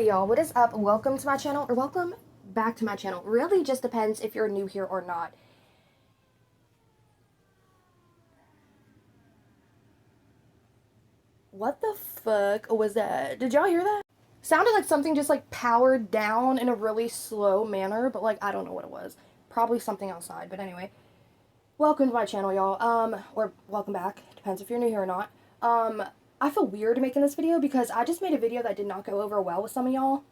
Hey y'all, what is up? Welcome to my channel, or welcome back to my channel. Really just depends if you're new here or not. What the fuck was that? Did y'all hear that? Sounded like something just like powered down in a really slow manner, but like I don't know what it was. Probably something outside, but anyway. Welcome to my channel, y'all. Or welcome back. Depends if you're new here or not. I feel weird making this video because I just made a video that did not go over well with some of y'all.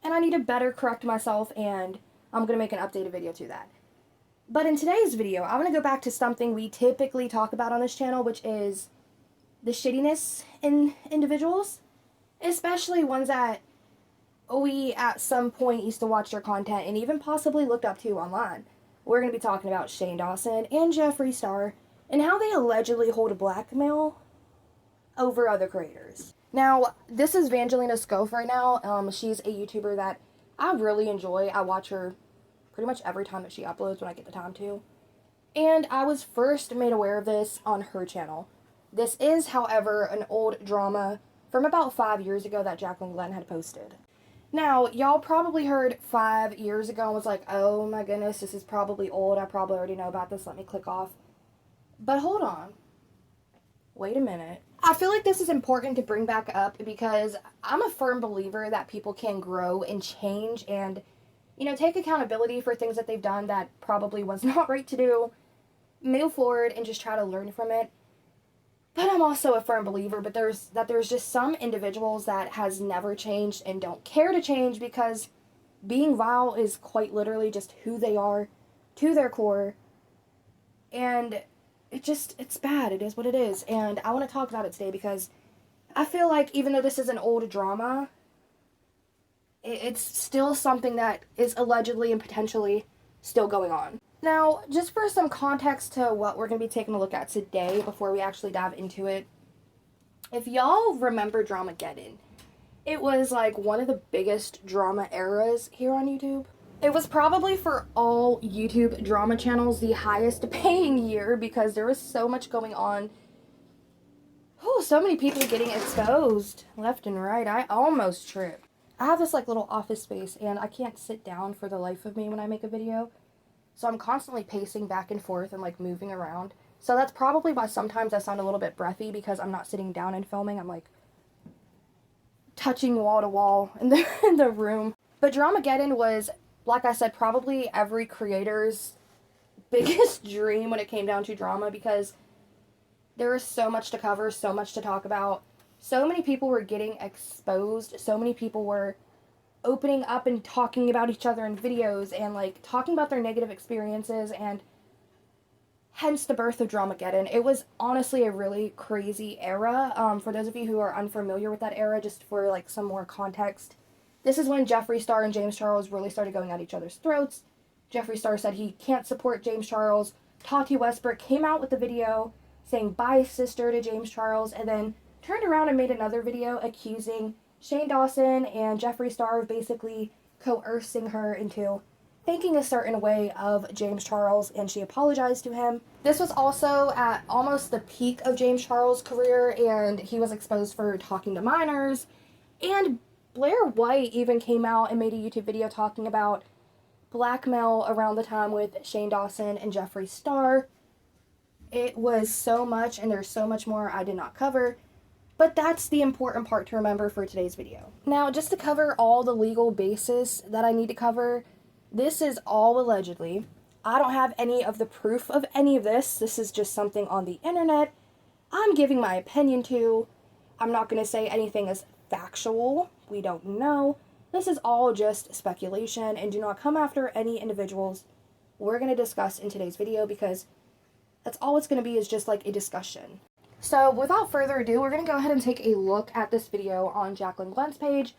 And I need to better correct myself, and I'm going to make an updated video to that. But in today's video, I want to go back to something we typically talk about on this channel, which is the shittiness in individuals. Especially ones that we at some point used to watch their content and even possibly looked up to online. We're going to be talking about Shane Dawson and Jeffree Star and how they allegedly hold a blackmail over other creators. Now, this is Vangelina Scove right now. She's a YouTuber that I really enjoy. I watch her pretty much every time that she uploads when I get the time to. And I was first made aware of this on her channel. This is, however, an old drama from about 5 years ago that Jacqueline Glenn had posted. Now, y'all probably heard 5 years ago and was like, oh my goodness, this is probably old. I probably already know about this. Let me click off. But hold on. Wait a minute. I feel like this is important to bring back up because I'm a firm believer that people can grow and change and, you know, take accountability for things that they've done that probably was not right to do, move forward and just try to learn from it. But I'm also a firm believer there's just some individuals that has never changed and don't care to change because being vile is quite literally just who they are to their core. And it's bad. It is what it is. And I want to talk about it today because I feel like even though this is an old drama, it's still something that is allegedly and potentially still going on. Now, just for some context to what we're going to be taking a look at today before we actually dive into it, if y'all remember Dramageddon, it was like one of the biggest drama eras here on YouTube. It was probably for all YouTube drama channels the highest paying year because there was so much going on. Oh, so many people getting exposed left and right. I almost tripped. I have this like little office space and I can't sit down for the life of me when I make a video. So I'm constantly pacing back and forth and like moving around. So that's probably why sometimes I sound a little bit breathy because I'm not sitting down and filming. I'm like touching wall to wall in the room. But Dramageddon was, like I said, probably every creator's biggest dream when it came down to drama because there was so much to cover, so much to talk about. So many people were getting exposed. So many people were opening up and talking about each other in videos and like talking about their negative experiences, and hence the birth of Dramageddon. It was honestly a really crazy era. For those of you who are unfamiliar with that era, just for like some more context, this is when Jeffree Star and James Charles really started going at each other's throats. Jeffree Star said he can't support James Charles. Tati Westbrook came out with a video saying bye sister to James Charles, and then turned around and made another video accusing Shane Dawson and Jeffree Star of basically coercing her into thinking a certain way of James Charles, and she apologized to him. This was also at almost the peak of James Charles' career, and he was exposed for talking to minors. And Blair White even came out and made a YouTube video talking about blackmail around the time with Shane Dawson and Jeffree Star. It was so much, and there's so much more I did not cover. But that's the important part to remember for today's video. Now, just to cover all the legal basis that I need to cover, this is all allegedly. I don't have any of the proof of any of this. This is just something on the internet I'm giving my opinion to. I'm not going to say anything is factual. We don't know. This is all just speculation, and do not come after any individuals we're going to discuss in today's video because that's all it's going to be, is just like a discussion. So, without further ado, we're going to go ahead and take a look at this video on Jacqueline Glenn's page,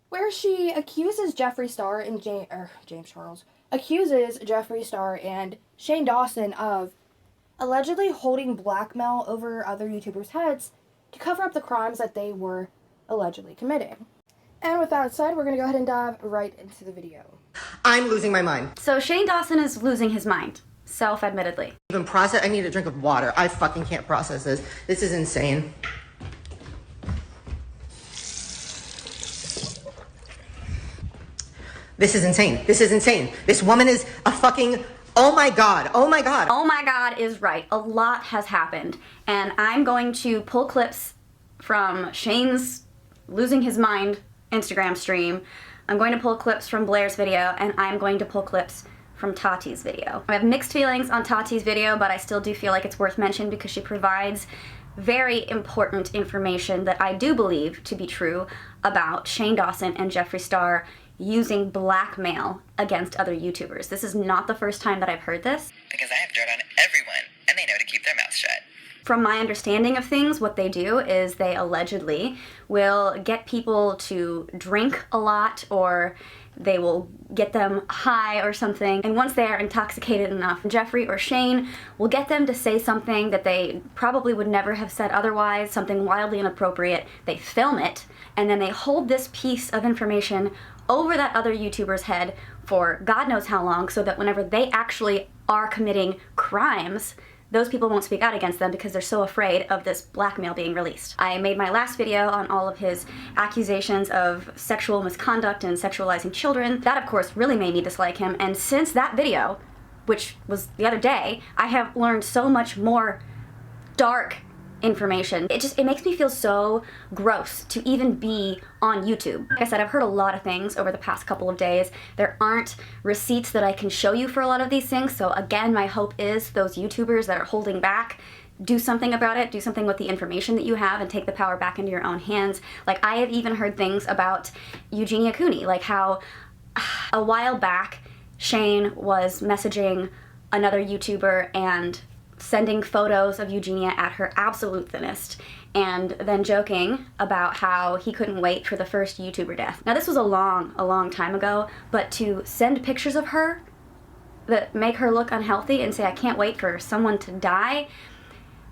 where she accuses Jeffree Star and James Charles, accuses Jeffree Star and Shane Dawson of allegedly holding blackmail over other YouTubers' heads to cover up the crimes that they were allegedly committing. And with that said, we're going to go ahead and dive right into the video. I'm losing my mind. So Shane Dawson is losing his mind. Self-admittedly. Even process, I need a drink of water. I fucking can't process this. This is insane. This is insane. This is insane. This woman is a fucking, oh my God, oh my God. Oh my God is right. A lot has happened. And I'm going to pull clips from Shane's losing his mind Instagram stream. I'm going to pull clips from Blair's video, and I'm going to pull clips from Tati's video. I have mixed feelings on Tati's video, but I still do feel like it's worth mentioning because she provides very important information that I do believe to be true about Shane Dawson and Jeffree Star using blackmail against other YouTubers. This is not the first time that I've heard this. Because I have dirt on everyone, and they know to keep their mouths shut. From my understanding of things, what they do is they allegedly will get people to drink a lot, or they will get them high or something, and once they are intoxicated enough, Jeffree or Shane will get them to say something that they probably would never have said otherwise, something wildly inappropriate. They film it, and then they hold this piece of information over that other YouTuber's head for God knows how long, so that whenever they actually are committing crimes, those people won't speak out against them because they're so afraid of this blackmail being released. I made my last video on all of his accusations of sexual misconduct and sexualizing children. That, of course, really made me dislike him, and since that video, which was the other day, I have learned so much more dark information. It makes me feel so gross to even be on YouTube. Like I said, I've heard a lot of things over the past couple of days. There aren't receipts that I can show you for a lot of these things, so again, my hope is those YouTubers that are holding back, do something about it, do something with the information that you have, and take the power back into your own hands. Like, I have even heard things about Eugenia Cooney, like how a while back Shane was messaging another YouTuber and sending photos of Eugenia at her absolute thinnest, and then joking about how he couldn't wait for the first YouTuber death. Now, this was a long time ago, but to send pictures of her that make her look unhealthy and say, I can't wait for someone to die,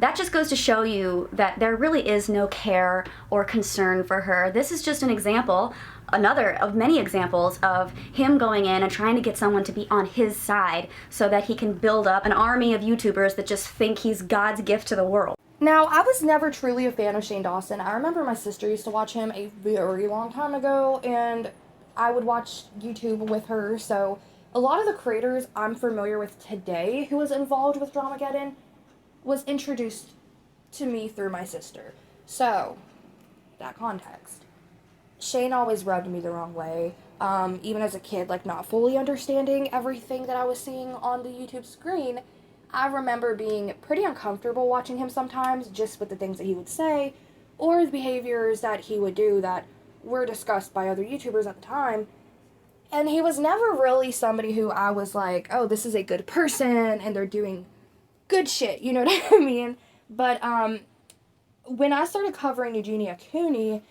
that just goes to show you that there really is no care or concern for her. This is just an example, another of many examples of him going in and trying to get someone to be on his side so that he can build up an army of YouTubers that just think he's God's gift to the world. Now, I was never truly a fan of Shane Dawson. I remember my sister used to watch him a very long time ago, and I would watch YouTube with her, so a lot of the creators I'm familiar with today who was involved with Dramageddon was introduced to me through my sister. So, that context. Shane always rubbed me the wrong way, even as a kid, like not fully understanding everything that I was seeing on the YouTube screen. I remember being pretty uncomfortable watching him sometimes, just with the things that he would say, or the behaviors that he would do that were discussed by other YouTubers at the time. And he was never really somebody who I was like, oh, this is a good person, and they're doing good shit, you know what I mean? But when I started covering Eugenia Cooney,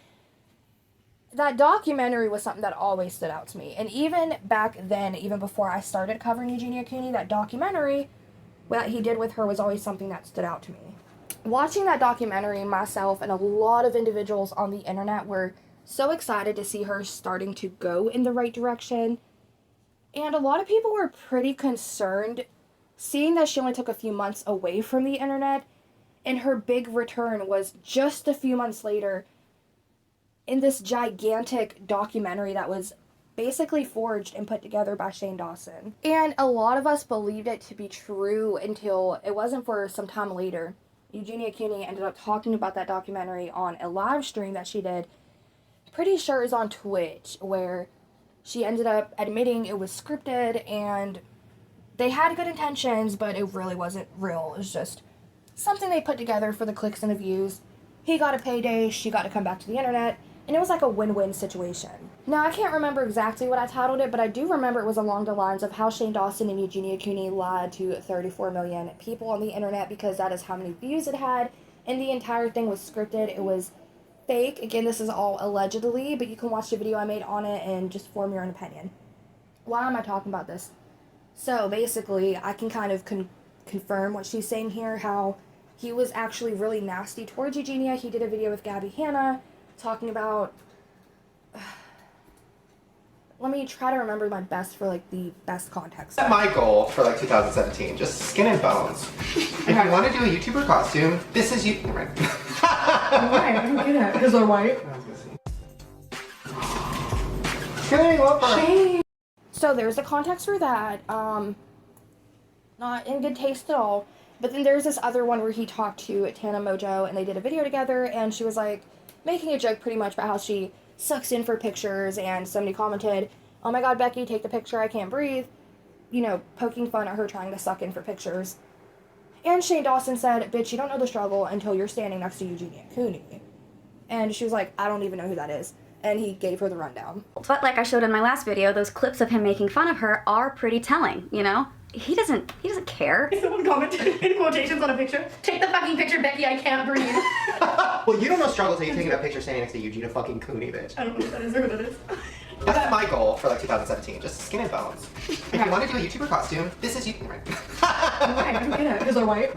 that documentary was something that always stood out to me. And even back then, even before I started covering Eugenia Cooney, that documentary, what he did with her was always something that stood out to me. Watching that documentary, myself and a lot of individuals on the internet were so excited to see her starting to go in the right direction. And a lot of people were pretty concerned seeing that she only took a few months away from the internet, and her big return was just a few months later in this gigantic documentary that was basically forged and put together by Shane Dawson. And a lot of us believed it to be true until it wasn't for some time later. Eugenia Cooney ended up talking about that documentary on a live stream that she did, pretty sure is on Twitch, where she ended up admitting it was scripted and they had good intentions, but it really wasn't real. It was just something they put together for the clicks and the views. He got a payday, she got to come back to the internet, and it was like a win-win situation. Now, I can't remember exactly what I titled it, but I do remember it was along the lines of how Shane Dawson and Eugenia Cooney lied to 34 million people on the internet because that is how many views it had, and the entire thing was scripted. It was fake. Again, this is all allegedly, but you can watch the video I made on it and just form your own opinion. Why am I talking about this? So basically, I can kind of confirm what she's saying here, how he was actually really nasty towards Eugenia. He did a video with Gabby Hanna talking about... Let me try to remember my best for, like, the best context. That's my goal for, like, 2017. Just skin and bones. If you want to do a YouTuber costume, this is you. Right. Why? I don't get it. Because they're white? I was gonna see. Kidding, love her. Shane. So there's the context for that. Not in good taste at all. But then there's this other one where he talked to Tana Mojo and they did a video together, and she was like making a joke pretty much about how she sucks in for pictures, and somebody commented, "Oh my god, Becky, take the picture, I can't breathe." You know, poking fun at her trying to suck in for pictures. And Shane Dawson said, "Bitch, you don't know the struggle until you're standing next to Eugenia Cooney." And she was like, "I don't even know who that is." And he gave her the rundown. But like I showed in my last video, those clips of him making fun of her are pretty telling, you know? He doesn't care. Someone commented in quotations on a picture, "Take the fucking picture, Becky, I can't breathe." Well, you don't know struggle till you're taking that picture standing next to Eugenia fucking Cooney, bitch. I don't know what that is or who that is. That's my goal for like 2017, just skin and bones. If you want to do a YouTuber costume, this is you. Right. Why? I don't get it. Because they're white.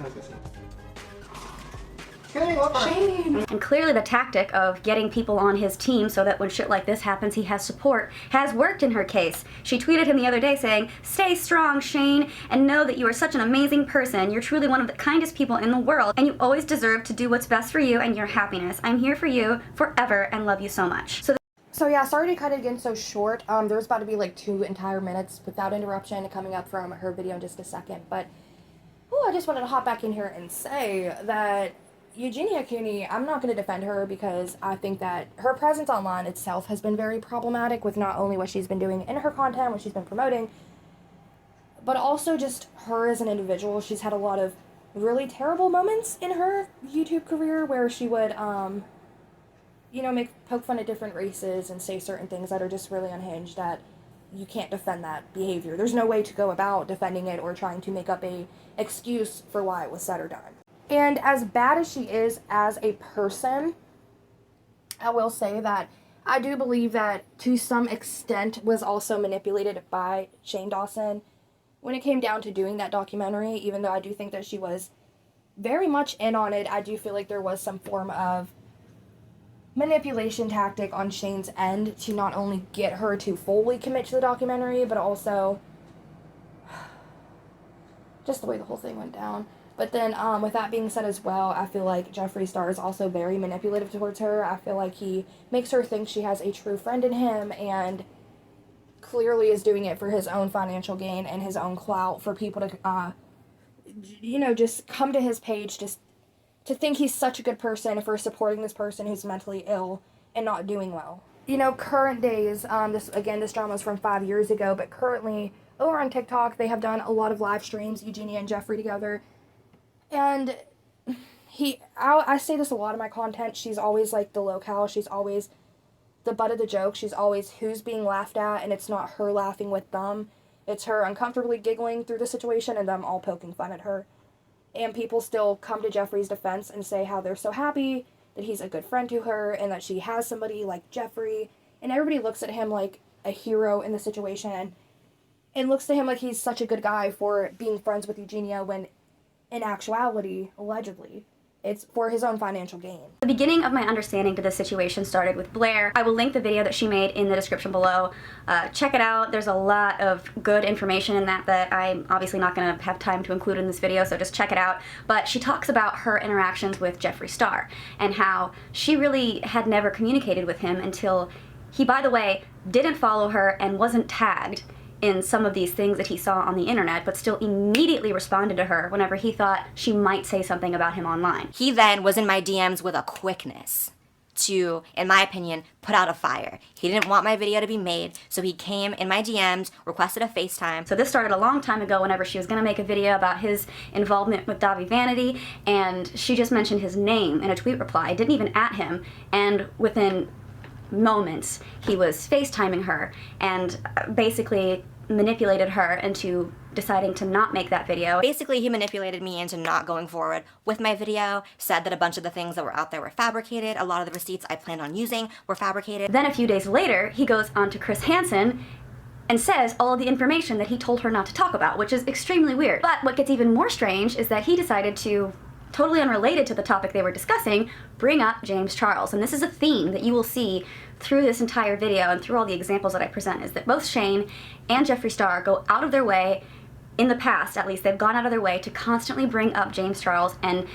Shane. And clearly the tactic of getting people on his team so that when shit like this happens, he has support has worked in her case. She tweeted him the other day saying, "Stay strong, Shane, and know that you are such an amazing person. You're truly one of the kindest people in the world, and you always deserve to do what's best for you and your happiness. I'm here for you forever and love you so much." So yeah, sorry to cut it again so short. There was about to be like 2 entire minutes without interruption coming up from her video in just a second. But I just wanted to hop back in here and say that Eugenia Cooney, I'm not going to defend her because I think that her presence online itself has been very problematic with not only what she's been doing in her content, what she's been promoting, but also just her as an individual. She's had a lot of really terrible moments in her YouTube career where she would, you know, poke fun at different races and say certain things that are just really unhinged, that you can't defend that behavior. There's no way to go about defending it or trying to make up a excuse for why it was said or done. And as bad as she is as a person, I will say that I do believe that to some extent was also manipulated by Shane Dawson when it came down to doing that documentary. Even though I do think that she was very much in on it, I do feel like there was some form of manipulation tactic on Shane's end to not only get her to fully commit to the documentary, but also just the way the whole thing went down. But then, with that being said as well, I feel like Jeffree Star is also very manipulative towards her. I feel like he makes her think she has a true friend in him, and clearly is doing it for his own financial gain and his own clout, for people to, you know, just come to his page just to think he's such a good person for supporting this person who's mentally ill and not doing well. You know, current days, this drama is from 5 years ago, but currently, over on TikTok, they have done a lot of live streams, Eugenia and Jeffree together. And I say this a lot in my content, she's always like the locale, she's always the butt of the joke, she's always who's being laughed at, and it's not her laughing with them, it's her uncomfortably giggling through the situation and them all poking fun at her. And people still come to Jeffree's defense and say how they're so happy that he's a good friend to her and that she has somebody like Jeffree, and everybody looks at him like a hero in the situation and looks to him like he's such a good guy for being friends with Eugenia, when in actuality, allegedly, it's for his own financial gain. The beginning of my understanding to this situation started with Blair. I will link the video that she made in the description below. Check it out. There's a lot of good information in that I'm obviously not going to have time to include in this video, so just check it out. But she talks about her interactions with Jeffree Star and how she really had never communicated with him until he, by the way, didn't follow her and wasn't tagged in some of these things that he saw on the internet, but still immediately responded to her whenever he thought she might say something about him online. He then was in my DMs with a quickness to, in my opinion, put out a fire. He didn't want my video to be made, so he came in my DMs, requested a FaceTime. So this started a long time ago whenever she was gonna make a video about his involvement with Davi Vanity, and she just mentioned his name in a tweet reply, didn't even at him, and within moments he was FaceTiming her and basically manipulated her into deciding to not make that video. Basically, he manipulated me into not going forward with my video, said that a bunch of the things that were out there were fabricated, a lot of the receipts I planned on using were fabricated. Then a few days later, he goes on to Chris Hansen and says all of the information that he told her not to talk about, which is extremely weird. But what gets even more strange is that he decided to, totally unrelated to the topic they were discussing, bring up James Charles. And this is a theme that you will see through this entire video and through all the examples that I present, is that both Shane and Jeffree Star go out of their way, in the past at least, they've gone out of their way to constantly bring up James Charles and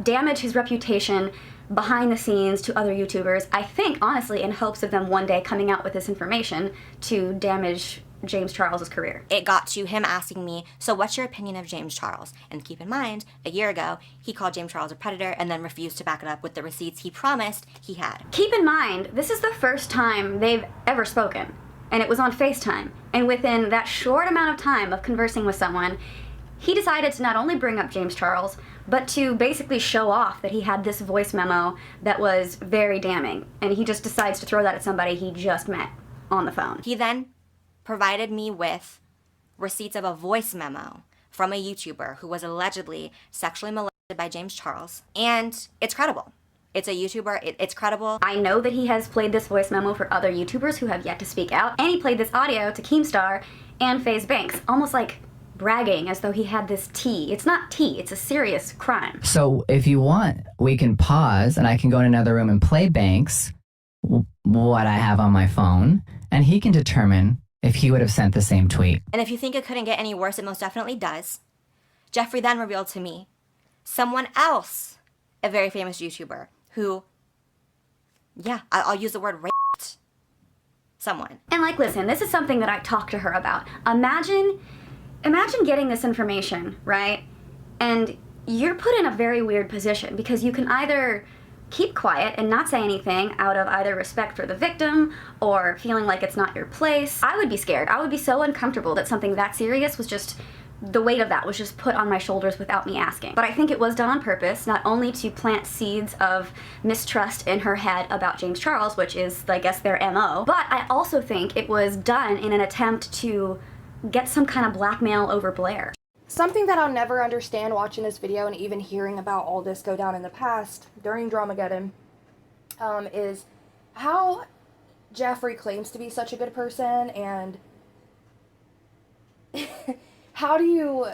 damage his reputation behind the scenes to other YouTubers, I think honestly in hopes of them one day coming out with this information to damage James Charles's career. It got to him asking me, so what's your opinion of James Charles? And keep in mind, a year ago, he called James Charles a predator and then refused to back it up with the receipts he promised he had. Keep in mind, this is the first time they've ever spoken, and it was on FaceTime. And within that short amount of time of conversing with someone, he decided to not only bring up James Charles, but to basically show off that he had this voice memo that was very damning. And he just decides to throw that at somebody he just met on the phone. He then provided me with receipts of a voice memo from a YouTuber who was allegedly sexually molested by James Charles. And it's credible. It's a YouTuber, it's credible. I know that he has played this voice memo for other YouTubers who have yet to speak out. And he played this audio to Keemstar and FaZe Banks, almost like bragging as though he had this tea. It's not tea, it's a serious crime. So if you want, we can pause and I can go in another room and play Banks what I have on my phone, and he can determine if he would have sent the same tweet. And if you think it couldn't get any worse, it most definitely does. Jeffree then revealed to me someone else, a very famous YouTuber, who, yeah, I'll use the word raped someone. And like, listen, this is something that I talked to her about. Imagine getting this information, right? And you're put in a very weird position because you can either keep quiet and not say anything out of either respect for the victim or feeling like it's not your place. I would be scared. I would be so uncomfortable that something that serious was just, the weight of that was just put on my shoulders without me asking. But I think it was done on purpose, not only to plant seeds of mistrust in her head about James Charles, which is, I guess, their MO, but I also think it was done in an attempt to get some kind of blackmail over Blair. Something that I'll never understand watching this video and even hearing about all this go down in the past during Dramageddon is how Jeffree claims to be such a good person, and how do you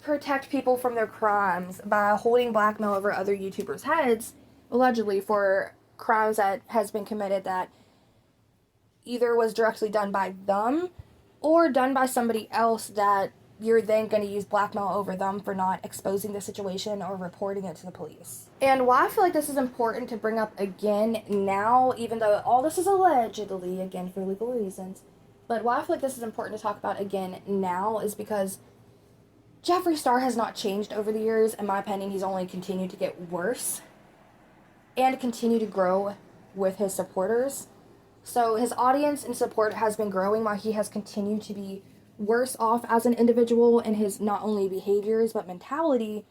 protect people from their crimes by holding blackmail over other YouTubers' heads, allegedly for crimes that has been committed that either was directly done by them or done by somebody else that you're then going to use blackmail over them for not exposing the situation or reporting it to the police. And why I feel like this is important to bring up again now, even though all this is allegedly, again, for legal reasons, but why I feel like this is important to talk about again now is because Jeffree Star has not changed over the years. In my opinion, he's only continued to get worse and continue to grow with his supporters. So his audience and support has been growing while he has continued to be worse off as an individual in his not only behaviors but mentality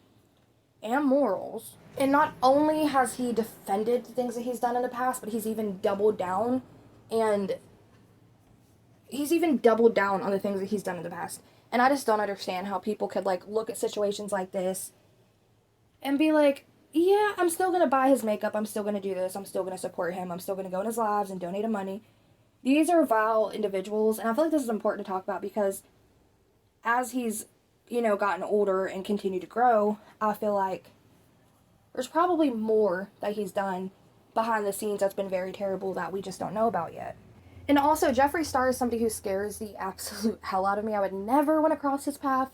and morals. And not only has he defended the things that he's done in the past, but he's even doubled down on the things that he's done in the past. And I just don't understand how people could like look at situations like this and be like, yeah, I'm still gonna buy his makeup, I'm still gonna do this, I'm still gonna support him, I'm still gonna go in his lives and donate him money. These are vile individuals, and I feel like this is important to talk about because as he's, gotten older and continued to grow, I feel like there's probably more that he's done behind the scenes that's been very terrible that we just don't know about yet. And also, Jeffree Star is somebody who scares the absolute hell out of me. I would never want to cross his path.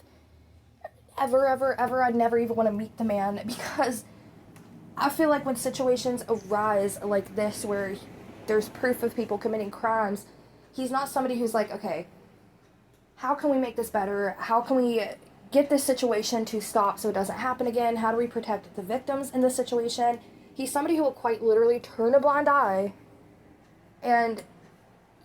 Ever, ever, ever. I'd never even want to meet the man because I feel like when situations arise like this where there's proof of people committing crimes, he's not somebody who's like, okay, how can we make this better? How can we get this situation to stop so it doesn't happen again? How do we protect the victims in this situation? He's somebody who will quite literally turn a blind eye and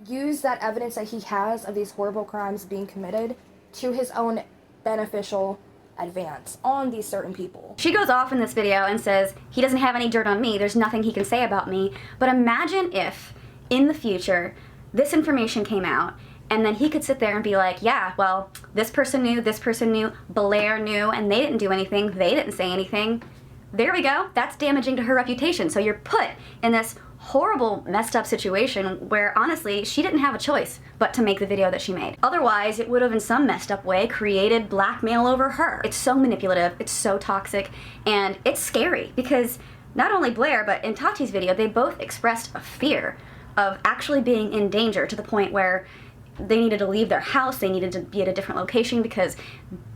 use that evidence that he has of these horrible crimes being committed to his own beneficial advance on these certain people. She goes off in this video and says, he doesn't have any dirt on me, there's nothing he can say about me. But imagine if, in the future, this information came out, and then he could sit there and be like, yeah, well, this person knew, Blair knew, and they didn't do anything, they didn't say anything. There we go, that's damaging to her reputation. So you're put in this horrible, messed up situation where, honestly, she didn't have a choice but to make the video that she made. Otherwise, it would have, in some messed up way, created blackmail over her. It's so manipulative, it's so toxic, and it's scary because not only Blair, but in Tati's video, they both expressed a fear of actually being in danger to the point where they needed to leave their house, they needed to be at a different location because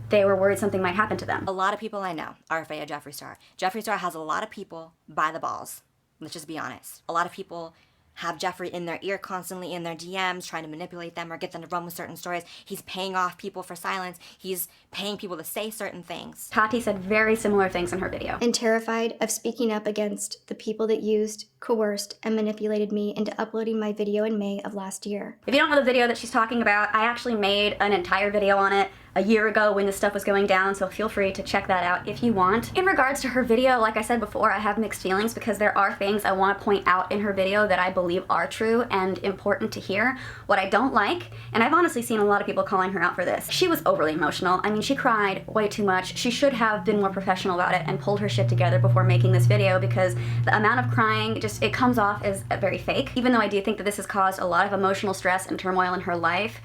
they were worried something might happen to them. A lot of people I know are afraid of Jeffree Star. Jeffree Star has a lot of people by the balls. Let's just be honest. A lot of people have Jeffree in their ear constantly in their DMs, trying to manipulate them or get them to run with certain stories. He's paying off people for silence. He's paying people to say certain things. Tati said very similar things in her video. And terrified of speaking up against the people that used, coerced, and manipulated me into uploading my video in May of last year. If you don't know the video that she's talking about, I actually made an entire video on it a year ago when this stuff was going down, so feel free to check that out if you want. In regards to her video, like I said before, I have mixed feelings because there are things I want to point out in her video that I believe are true and important to hear. What I don't like, and I've honestly seen a lot of people calling her out for this, she was overly emotional. I mean, she cried way too much. She should have been more professional about it and pulled her shit together before making this video, because the amount of crying, just, it comes off as very fake. Even though I do think that this has caused a lot of emotional stress and turmoil in her life,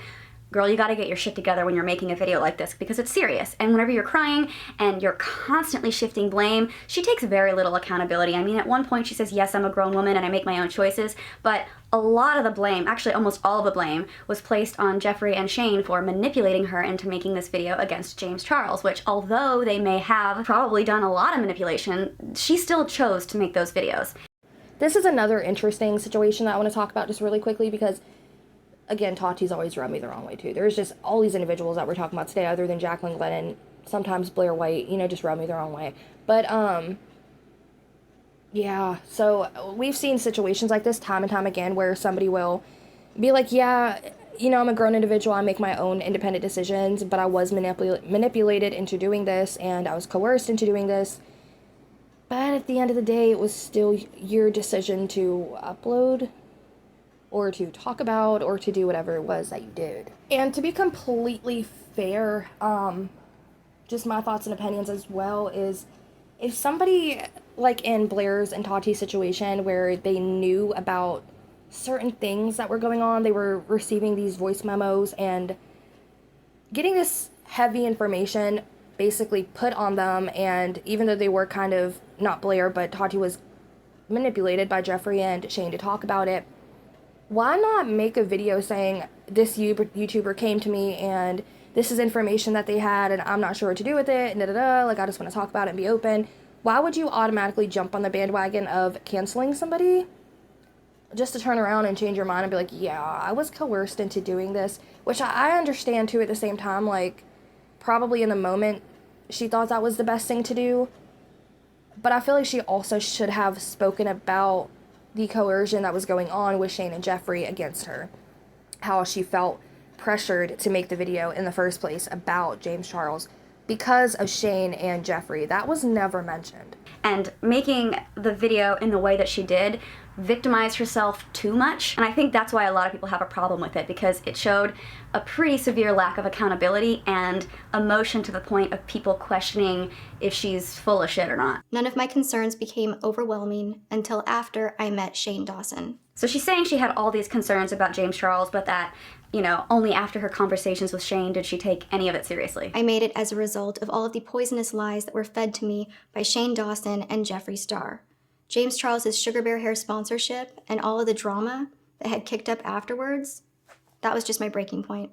girl, you gotta get your shit together when you're making a video like this, because it's serious. And whenever you're crying and you're constantly shifting blame, she takes very little accountability. I mean, at one point she says, yes, I'm a grown woman and I make my own choices, but a lot of the blame, actually almost all of the blame, was placed on Jeffree and Shane for manipulating her into making this video against James Charles, which, although they may have probably done a lot of manipulation, she still chose to make those videos. This is another interesting situation that I want to talk about just really quickly, because again, Tati's always rubbed me the wrong way too. There's just all these individuals that we're talking about today, other than Jacqueline Glennon, sometimes Blair White, you know, just rub me the wrong way. But, yeah, so we've seen situations like this time and time again where somebody will be like, yeah, you know, I'm a grown individual, I make my own independent decisions, but I was manipulated into doing this, and I was coerced into doing this. But at the end of the day, it was still your decision to upload, or to talk about, or to do whatever it was that you did. And to be completely fair, just my thoughts and opinions as well, is if somebody, like in Blair's and Tati's situation, where they knew about certain things that were going on, they were receiving these voice memos and getting this heavy information basically put on them, and even though they were kind of, not Blair, but Tati was manipulated by Jeffree and Shane to talk about it, why not make a video saying, this YouTuber came to me and this is information that they had and I'm not sure what to do with it, and like, I just want to talk about it and be open. Why would you automatically jump on the bandwagon of canceling somebody just to turn around and change your mind and be like, yeah, I was coerced into doing this? Which I understand too at the same time, like, probably in the moment she thought that was the best thing to do, but I feel like she also should have spoken about the coercion that was going on with Shane and Jeffree against her. How she felt pressured to make the video in the first place about James Charles because of Shane and Jeffree. That was never mentioned. And making the video in the way that she did victimized herself too much, and I think that's why a lot of people have a problem with it, because it showed a pretty severe lack of accountability and emotion to the point of people questioning if she's full of shit or not. None of my concerns became overwhelming until after I met Shane Dawson. So she's saying she had all these concerns about James Charles, but that, you know, only after her conversations with Shane did she take any of it seriously. I made it as a result of all of the poisonous lies that were fed to me by Shane Dawson and Jeffree Star. James Charles's Sugar Bear Hair sponsorship and all of the drama that had kicked up afterwards, that was just my breaking point.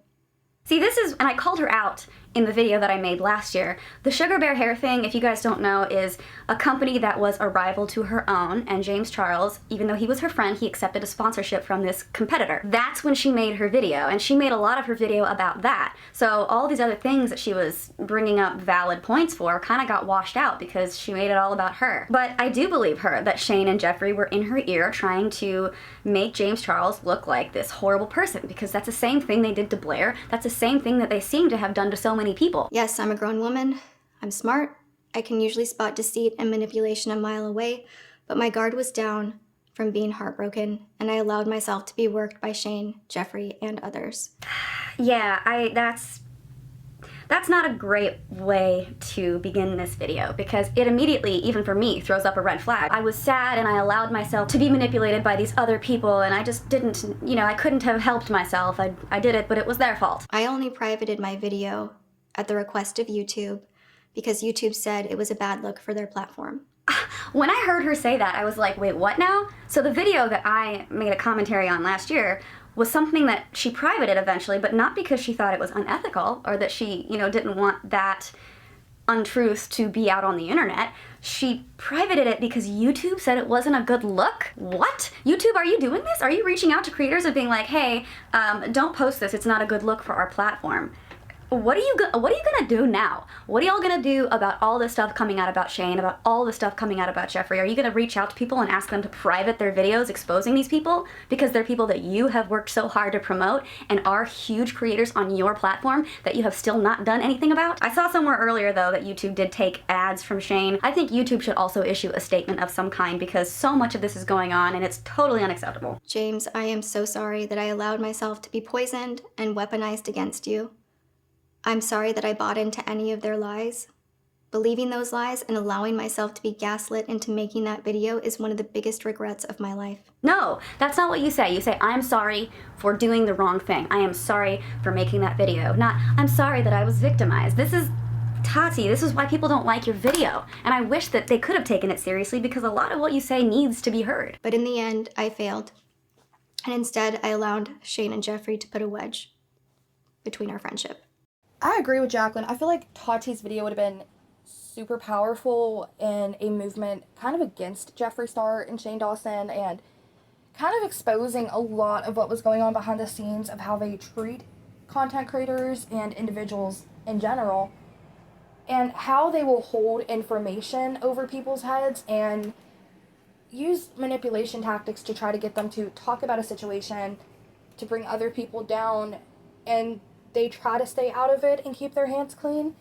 See, this is, and I called her out in the video that I made last year. The Sugar Bear Hair thing, if you guys don't know, is a company that was a rival to her own, and James Charles, even though he was her friend, he accepted a sponsorship from this competitor. That's when she made her video, and she made a lot of her video about that. So all these other things that she was bringing up valid points for kind of got washed out because she made it all about her. But I do believe her that Shane and Jeffree were in her ear trying to make James Charles look like this horrible person, because that's the same thing they did to Blair. That's the same thing that they seem to have done to so many people. Yes, I'm a grown woman. I'm smart. I can usually spot deceit and manipulation a mile away, but my guard was down from being heartbroken, and I allowed myself to be worked by Shane, Jeffree, and others. Yeah, that's not a great way to begin this video, because it immediately, even for me, throws up a red flag. I was sad and I allowed myself to be manipulated by these other people, and I just didn't, you know, I couldn't have helped myself. I did it, but it was their fault. I only privated my video at the request of YouTube because YouTube said it was a bad look for their platform. When I heard her say that, I was like, wait, what now? So the video that I made a commentary on last year was something that she privated eventually, but not because she thought it was unethical or that she, you know, didn't want that untruths to be out on the internet. She privated it because YouTube said it wasn't a good look? What? YouTube, are you doing this? Are you reaching out to creators and being like, hey, don't post this, it's not a good look for our platform? What are you gonna do now? What are y'all gonna do about all this stuff coming out about Shane, about all the stuff coming out about Jeffree? Are you gonna reach out to people and ask them to private their videos exposing these people? Because they're people that you have worked so hard to promote and are huge creators on your platform that you have still not done anything about? I saw somewhere earlier, though, that YouTube did take ads from Shane. I think YouTube should also issue a statement of some kind because so much of this is going on and it's totally unacceptable. James, I am so sorry that I allowed myself to be poisoned and weaponized against you. I'm sorry that I bought into any of their lies. Believing those lies and allowing myself to be gaslit into making that video is one of the biggest regrets of my life. No, that's not what you say. You say, I'm sorry for doing the wrong thing. I am sorry for making that video. Not, I'm sorry that I was victimized. This is, Tati, this is why people don't like your video. And I wish that they could have taken it seriously because a lot of what you say needs to be heard. But in the end, I failed. And instead, I allowed Shane and Jeffree to put a wedge between our friendship. I agree with Jacqueline. I feel like Tati's video would have been super powerful in a movement kind of against Jeffree Star and Shane Dawson and kind of exposing a lot of what was going on behind the scenes of how they treat content creators and individuals in general and how they will hold information over people's heads and use manipulation tactics to try to get them to talk about a situation, to bring other people down, and they try to stay out of it and keep their hands clean.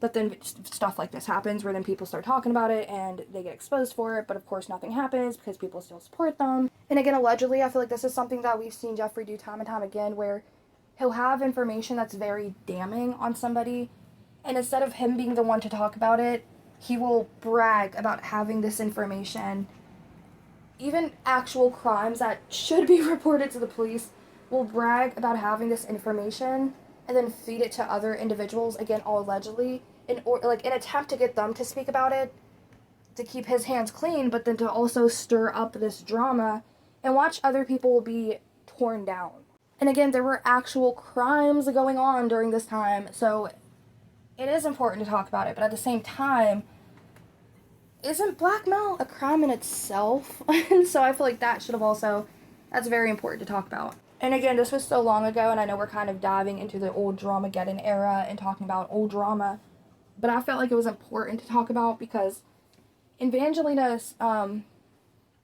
But then stuff like this happens where then people start talking about it and they get exposed for it, but of course nothing happens because people still support them. And again, allegedly, I feel like this is something that we've seen Jeffree do time and time again where he'll have information that's very damning on somebody, and instead of him being the one to talk about it, he will brag about having this information. Even actual crimes that should be reported to the police will brag about having this information and then feed it to other individuals, again, all allegedly, in an attempt to get them to speak about it, to keep his hands clean, but then to also stir up this drama and watch other people be torn down. And again, there were actual crimes going on during this time, so it is important to talk about it, but at the same time, isn't blackmail a crime in itself? And so I feel like that's very important to talk about. And again, this was so long ago, and I know we're kind of diving into the old Dramageddon era and talking about old drama, but I felt like it was important to talk about because in Evangelina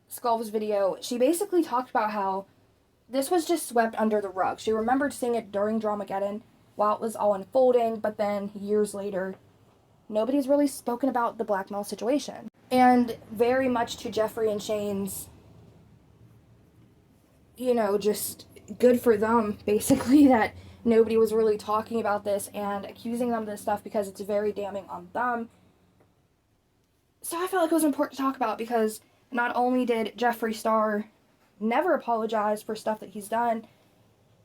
Sculv's video, she basically talked about how this was just swept under the rug. She remembered seeing it during Dramageddon while it was all unfolding, but then years later, nobody's really spoken about the blackmail situation. And very much to Jeffree and Shane's, just good for them, basically, that nobody was really talking about this and accusing them of this stuff because it's very damning on them. So I felt like it was important to talk about because not only did Jeffree Star never apologize for stuff that he's done,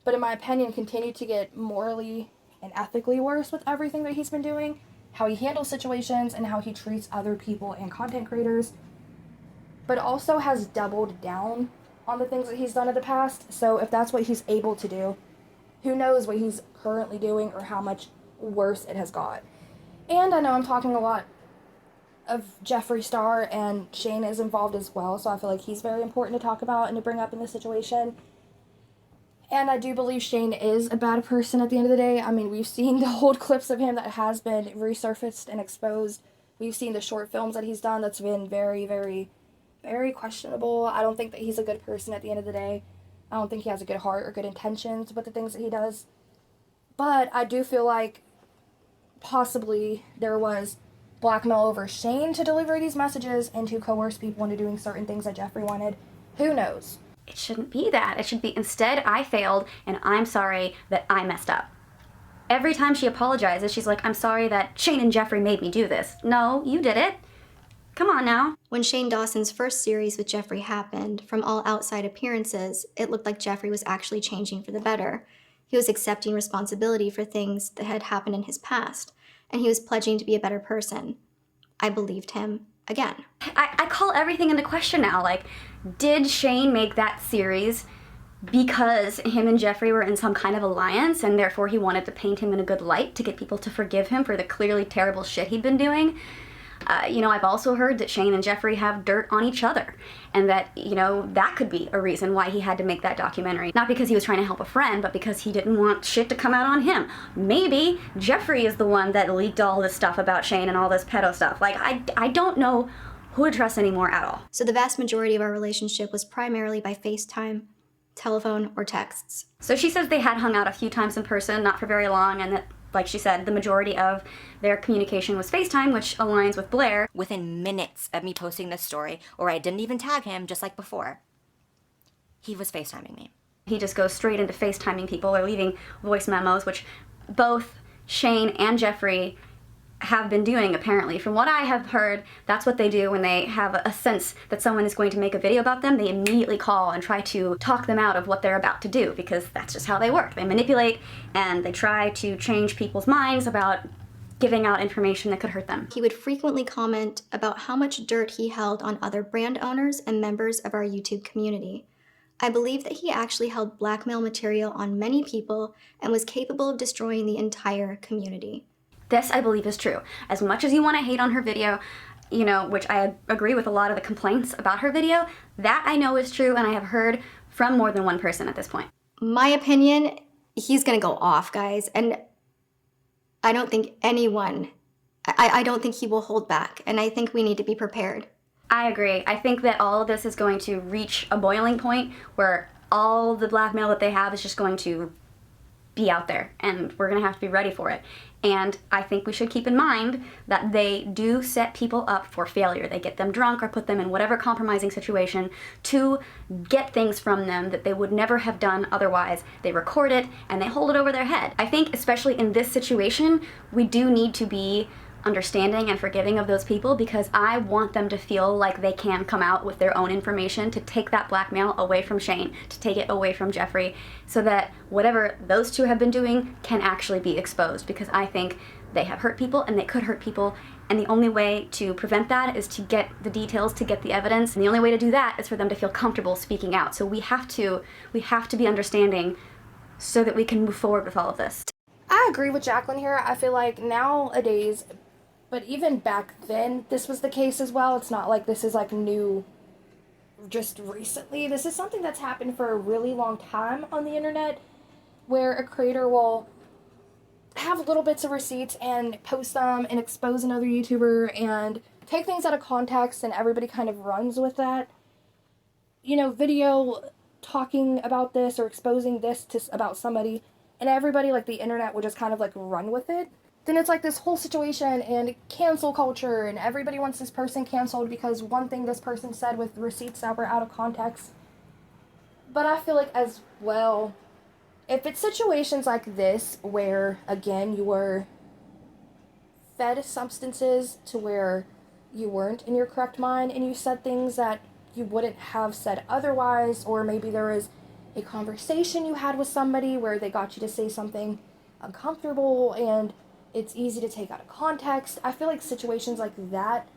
but in my opinion, continued to get morally and ethically worse with everything that he's been doing, how he handles situations and how he treats other people and content creators, but also has doubled down on the things that he's done in the past. So if that's what he's able to do, who knows what he's currently doing or how much worse it has got. And I know I'm talking a lot of Jeffree Star, and Shane is involved as well, so I feel like he's very important to talk about and to bring up in this situation. And I do believe Shane is a bad person at the end of the day. I mean, we've seen the old clips of him that has been resurfaced and exposed. We've seen the short films that he's done that's been very, very, very questionable. I don't think that he's a good person at the end of the day. I don't think he has a good heart or good intentions with the things that he does. But I do feel like possibly there was blackmail over Shane to deliver these messages and to coerce people into doing certain things that Jeffree wanted. Who knows? It shouldn't be that. It should be, instead, I failed and I'm sorry that I messed up. Every time she apologizes, she's like, I'm sorry that Shane and Jeffree made me do this. No, you did it. Come on now. When Shane Dawson's first series with Jeffree happened, from all outside appearances, it looked like Jeffree was actually changing for the better. He was accepting responsibility for things that had happened in his past, and he was pledging to be a better person. I believed him again. I call everything into question now. Like, did Shane make that series because him and Jeffree were in some kind of alliance, and therefore he wanted to paint him in a good light to get people to forgive him for the clearly terrible shit he'd been doing. You know, I've also heard that Shane and Jeffree have dirt on each other, and that, you know, that could be a reason why he had to make that documentary. Not because he was trying to help a friend, but because he didn't want shit to come out on him. Maybe Jeffree is the one that leaked all this stuff about Shane and all this pedo stuff. Like, I don't know who to trust anymore at all. So the vast majority of our relationship was primarily by FaceTime, telephone, or texts. So she says they had hung out a few times in person, not for very long, and that, like she said, the majority of their communication was FaceTime, which aligns with Blair. Within minutes of me posting this story, or I didn't even tag him, just like before, he was FaceTiming me. He just goes straight into FaceTiming people or leaving voice memos, which both Shane and Jeffree have been doing, apparently. From what I have heard, that's what they do when they have a sense that someone is going to make a video about them. They immediately call and try to talk them out of what they're about to do, because that's just how they work. They manipulate and they try to change people's minds about giving out information that could hurt them. He would frequently comment about how much dirt he held on other brand owners and members of our YouTube community. I believe that he actually held blackmail material on many people and was capable of destroying the entire community. This, I believe, is true. As much as you want to hate on her video, you know, which I agree with a lot of the complaints about her video, that I know is true, and I have heard from more than one person at this point. My opinion, he's gonna go off, guys, and I don't think anyone, I don't think he will hold back, and I think we need to be prepared. I agree. I think that all of this is going to reach a boiling point where all the blackmail that they have is just going to be out there, and we're gonna have to be ready for it. And I think we should keep in mind that they do set people up for failure. They get them drunk or put them in whatever compromising situation to get things from them that they would never have done otherwise. They record it and they hold it over their head. I think, especially in this situation, we do need to be understanding and forgiving of those people, because I want them to feel like they can come out with their own information to take that blackmail away from Shane, to take it away from Jeffree, so that whatever those two have been doing can actually be exposed, because I think they have hurt people and they could hurt people, and the only way to prevent that is to get the details, to get the evidence, and the only way to do that is for them to feel comfortable speaking out. So we have to be understanding so that we can move forward with all of this. I agree with Jacqueline here. I feel like nowadays, but even back then, this was the case as well. It's not like this is like new just recently. This is something that's happened for a really long time on the internet, where a creator will have little bits of receipts and post them and expose another YouTuber and take things out of context, and everybody kind of runs with that. You know, video talking about this or exposing this about somebody, and everybody, like the internet, would just kind of like run with it. Then it's like this whole situation and cancel culture, and everybody wants this person canceled because one thing this person said with receipts that were out of context. But I feel like as well, if it's situations like this where, again, you were fed substances to where you weren't in your correct mind and you said things that you wouldn't have said otherwise, or maybe there was a conversation you had with somebody where they got you to say something uncomfortable and it's easy to take out of context. I feel like situations like that,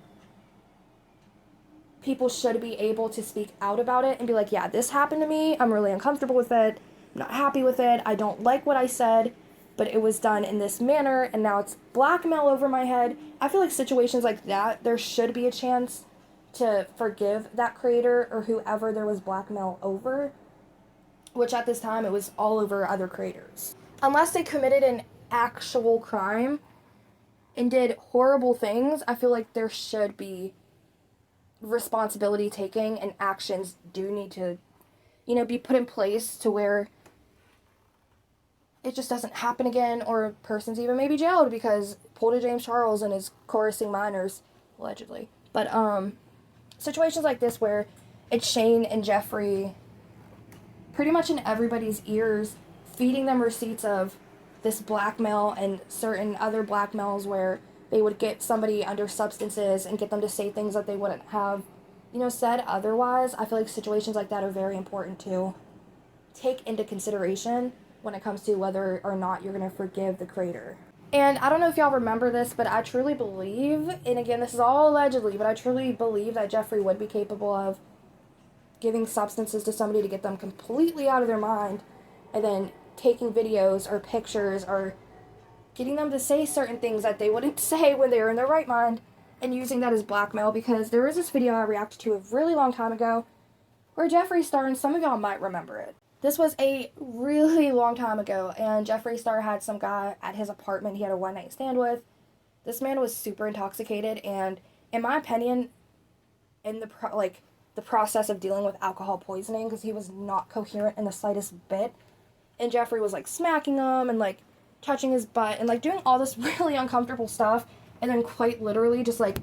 people should be able to speak out about it and be like, yeah, this happened to me. I'm really uncomfortable with it. I'm not happy with it. I don't like what I said, but it was done in this manner and now it's blackmail over my head. I feel like situations like that, there should be a chance to forgive that creator or whoever there was blackmail over, which at this time it was all over other creators. Unless they committed an actual crime and did horrible things, I feel like there should be responsibility taking, and actions do need to, you know, be put in place to where it just doesn't happen again, or a person's even maybe jailed because pulled a James Charles and is coercing minors, allegedly. But situations like this where it's Shane and Jeffree pretty much in everybody's ears, feeding them receipts of this blackmail and certain other blackmails where they would get somebody under substances and get them to say things that they wouldn't have, you know, said otherwise. I feel like situations like that are very important to take into consideration when it comes to whether or not you're going to forgive the creator. And I don't know if y'all remember this, but I truly believe, and again, this is all allegedly, but I truly believe that Jeffree would be capable of giving substances to somebody to get them completely out of their mind, and then taking videos or pictures or getting them to say certain things that they wouldn't say when they were in their right mind, and using that as blackmail. Because there was this video I reacted to a really long time ago where Jeffree Star, and some of y'all might remember it. This was a really long time ago, and Jeffree Star had some guy at his apartment he had a one-night stand with. This man was super intoxicated, and in my opinion, in the process of dealing with alcohol poisoning, because he was not coherent in the slightest bit, and Jeffree was like smacking him and like touching his butt and like doing all this really uncomfortable stuff, and then quite literally just like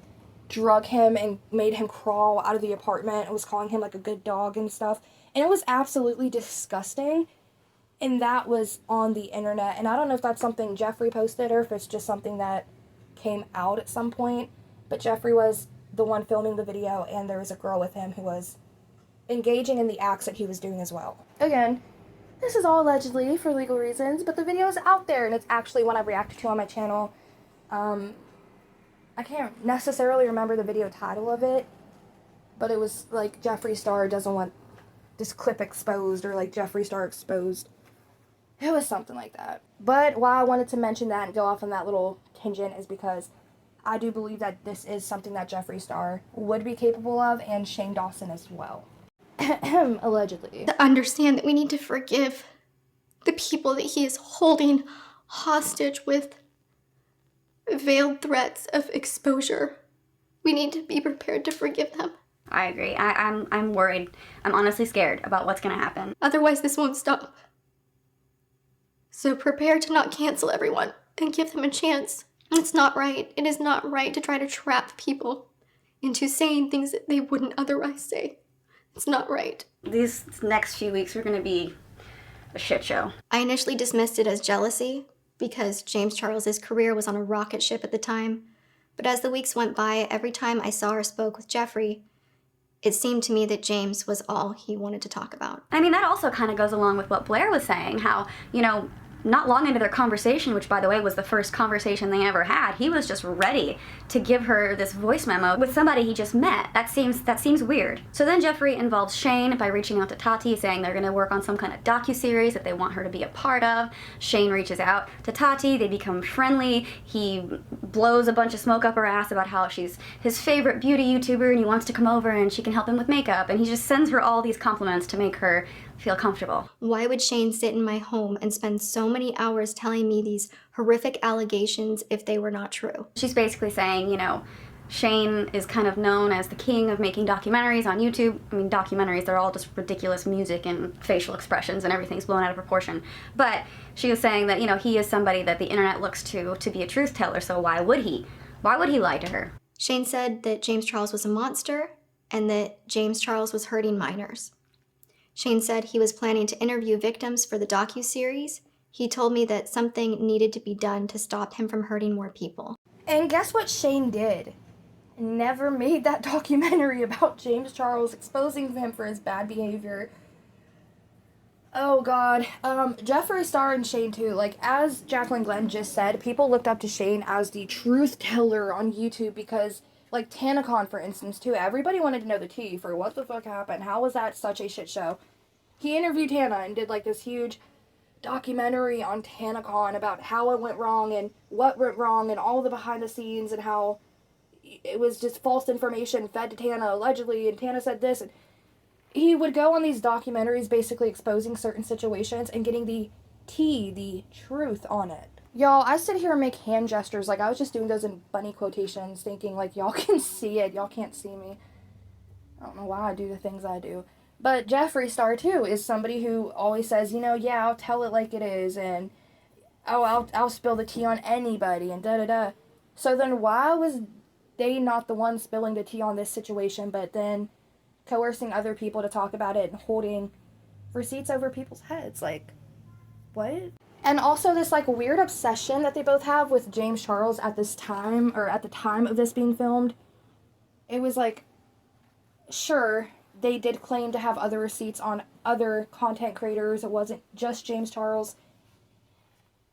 drug him and made him crawl out of the apartment and was calling him like a good dog and stuff. And it was absolutely disgusting, and that was on the internet. And I don't know if that's something Jeffree posted or if it's just something that came out at some point, but Jeffree was the one filming the video, and there was a girl with him who was engaging in the acts that he was doing as well. Again, this is all allegedly for legal reasons, but the video is out there, and it's actually one I reacted to on my channel. I can't necessarily remember the video title of it, but it was like Jeffree Star doesn't want this clip exposed, or like Jeffree Star exposed. It was something like that. But why I wanted to mention that and go off on that little tangent is because I do believe that this is something that Jeffree Star would be capable of, and Shane Dawson as well. Allegedly. To understand that we need to forgive the people that he is holding hostage with veiled threats of exposure. We need to be prepared to forgive them. I agree. I'm worried. I'm honestly scared about what's gonna happen. Otherwise, this won't stop. So prepare to not cancel everyone and give them a chance. It's not right. It is not right to try to trap people into saying things that they wouldn't otherwise say. It's not right. These next few weeks are gonna be a shit show. I initially dismissed it as jealousy because James Charles's career was on a rocket ship at the time. But as the weeks went by, every time I saw or spoke with Jeffree, it seemed to me that James was all he wanted to talk about. I mean, that also kind of goes along with what Blair was saying, how, you know, not long into their conversation, which by the way was the first conversation they ever had, he was just ready to give her this voice memo with somebody he just met. That seems weird. So then Jeffree involves Shane by reaching out to Tati, saying they're gonna work on some kind of docuseries that they want her to be a part of. Shane reaches out to Tati, they become friendly. He blows a bunch of smoke up her ass about how she's his favorite beauty YouTuber and he wants to come over and she can help him with makeup, and he just sends her all these compliments to make her feel comfortable. Why would Shane sit in my home and spend so many hours telling me these horrific allegations if they were not true? She's basically saying, you know, Shane is kind of known as the king of making documentaries on YouTube. I mean, documentaries, they're all just ridiculous music and facial expressions and everything's blown out of proportion. But she was saying that, you know, he is somebody that the internet looks to be a truth teller, so why would he? Why would he lie to her? Shane said that James Charles was a monster and that James Charles was hurting minors. Shane said he was planning to interview victims for the docuseries. He told me that something needed to be done to stop him from hurting more people. And guess what Shane did? Never made that documentary about James Charles, exposing him for his bad behavior. Oh god. Jeffree Star and Shane too. Like, as Jacqueline Glenn just said, people looked up to Shane as the truth teller on YouTube because, like, TanaCon, for instance, too. Everybody wanted to know the tea for what the fuck happened. How was that such a shit show? He interviewed Tana and did, like, this huge documentary on TanaCon about how it went wrong and what went wrong and all the behind the scenes and how it was just false information fed to Tana, allegedly, and Tana said this. And he would go on these documentaries basically exposing certain situations and getting the tea, the truth on it. Y'all, I sit here and make hand gestures like I was just doing those in bunny quotations, thinking like y'all can see it. Y'all can't see me. I don't know why I do the things I do. But Jeffree Star, too, is somebody who always says, you know, yeah, I'll tell it like it is, and oh, I'll spill the tea on anybody, and da-da-da. So then why was they not the one spilling the tea on this situation, but then coercing other people to talk about it and holding receipts over people's heads? Like, what? And also this, like, weird obsession that they both have with James Charles at this time, or at the time of this being filmed. It was like, sure, they did claim to have other receipts on other content creators. It wasn't just James Charles.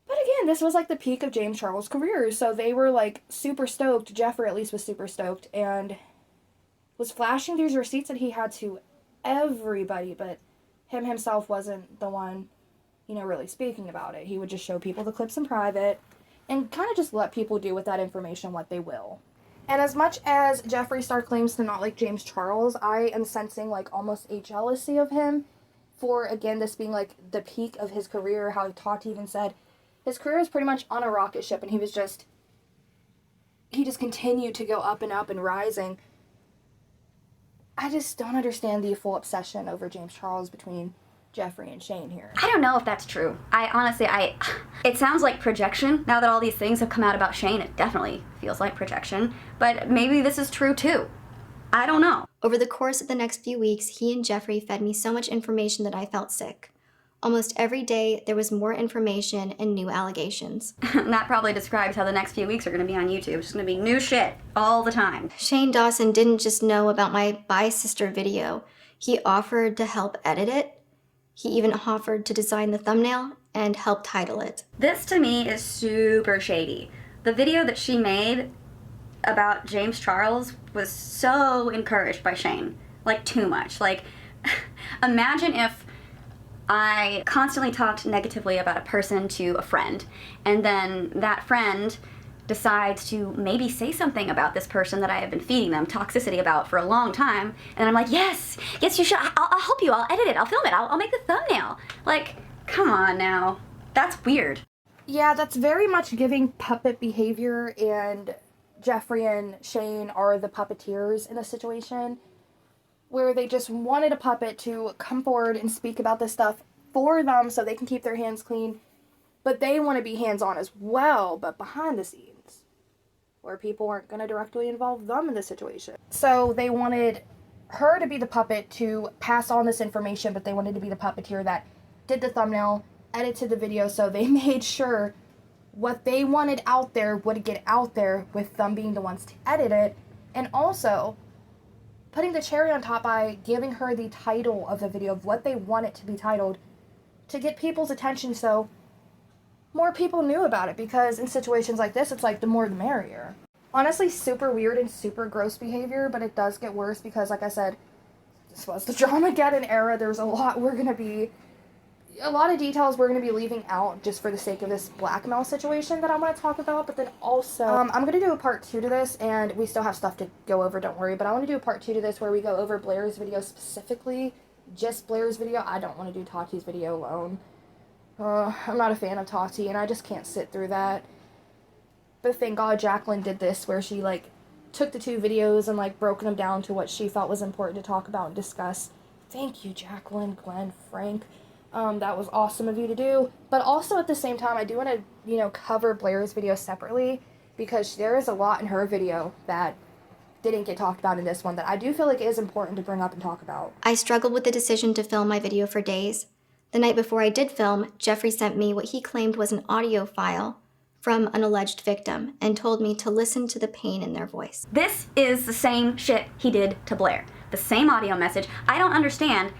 But again, this was like the peak of James Charles' career, so they were like super stoked. Jeffree at least was super stoked and was flashing these receipts that he had to everybody, but him himself wasn't the one, you know, really speaking about it. He would just show people the clips in private and kind of just let people do with that information what they will. And as much as Jeffree Star claims to not like James Charles, I am sensing like almost a jealousy of him for, again, this being like the peak of his career. How Tati even said his career is pretty much on a rocket ship, and he just continued to go up and rising. I just don't understand the full obsession over James Charles between Jeffree and Shane here. I don't know if that's true. It sounds like projection. Now that all these things have come out about Shane, it definitely feels like projection. But maybe this is true too. I don't know. Over the course of the next few weeks, he and Jeffree fed me so much information that I felt sick. Almost every day, there was more information and new allegations. That probably describes how the next few weeks are going to be on YouTube. It's going to be new shit all the time. Shane Dawson didn't just know about my Bye Sister video. He offered to help edit it. He even offered to design the thumbnail and help title it. This to me is super shady. The video that she made about James Charles was so encouraged by Shane. Like, too much. Like, imagine if I constantly talked negatively about a person to a friend, and then that friend decides to maybe say something about this person that I have been feeding them toxicity about for a long time, and I'm like, yes, you should, I'll help you, I'll edit it, I'll film it, I'll make the thumbnail. Like, come on now. That's weird. Yeah, that's very much giving puppet behavior, and Jeffree and Shane are the puppeteers in a situation where they just wanted a puppet to come forward and speak about this stuff for them so they can keep their hands clean, but they want to be hands-on as well, but behind the scenes, where people aren't going to directly involve them in the situation. So they wanted her to be the puppet to pass on this information, but they wanted to be the puppeteer that did the thumbnail, edited the video, so they made sure what they wanted out there would get out there with them being the ones to edit it, and also putting the cherry on top by giving her the title of the video of what they want it to be titled to get people's attention so more people knew about it, because in situations like this, it's like the more the merrier. Honestly, super weird and super gross behavior, but it does get worse because, like I said, this was the Dramageddon era. There's a lot of details we're going to be leaving out just for the sake of this blackmail situation that I'm going to talk about, but then also, I'm going to do a part 2 to this, and we still have stuff to go over, don't worry, but I want to do a part 2 to this where we go over Blair's video specifically, just Blair's video. I don't want to do Tati's video alone. I'm not a fan of Tati, and I just can't sit through that. But thank God Jacqueline did this, where she, like, took the 2 videos and, like, broken them down to what she felt was important to talk about and discuss. Thank you, Jacqueline, Glenn, Frank. That was awesome of you to do. But also at the same time, I do want to, you know, cover Blair's video separately, because there is a lot in her video that didn't get talked about in this one that I do feel like is important to bring up and talk about. I struggled with the decision to film my video for days. The night before I did film, Jeffree sent me what he claimed was an audio file from an alleged victim and told me to listen to the pain in their voice. This is the same shit he did to Blair. The same audio message. I don't understand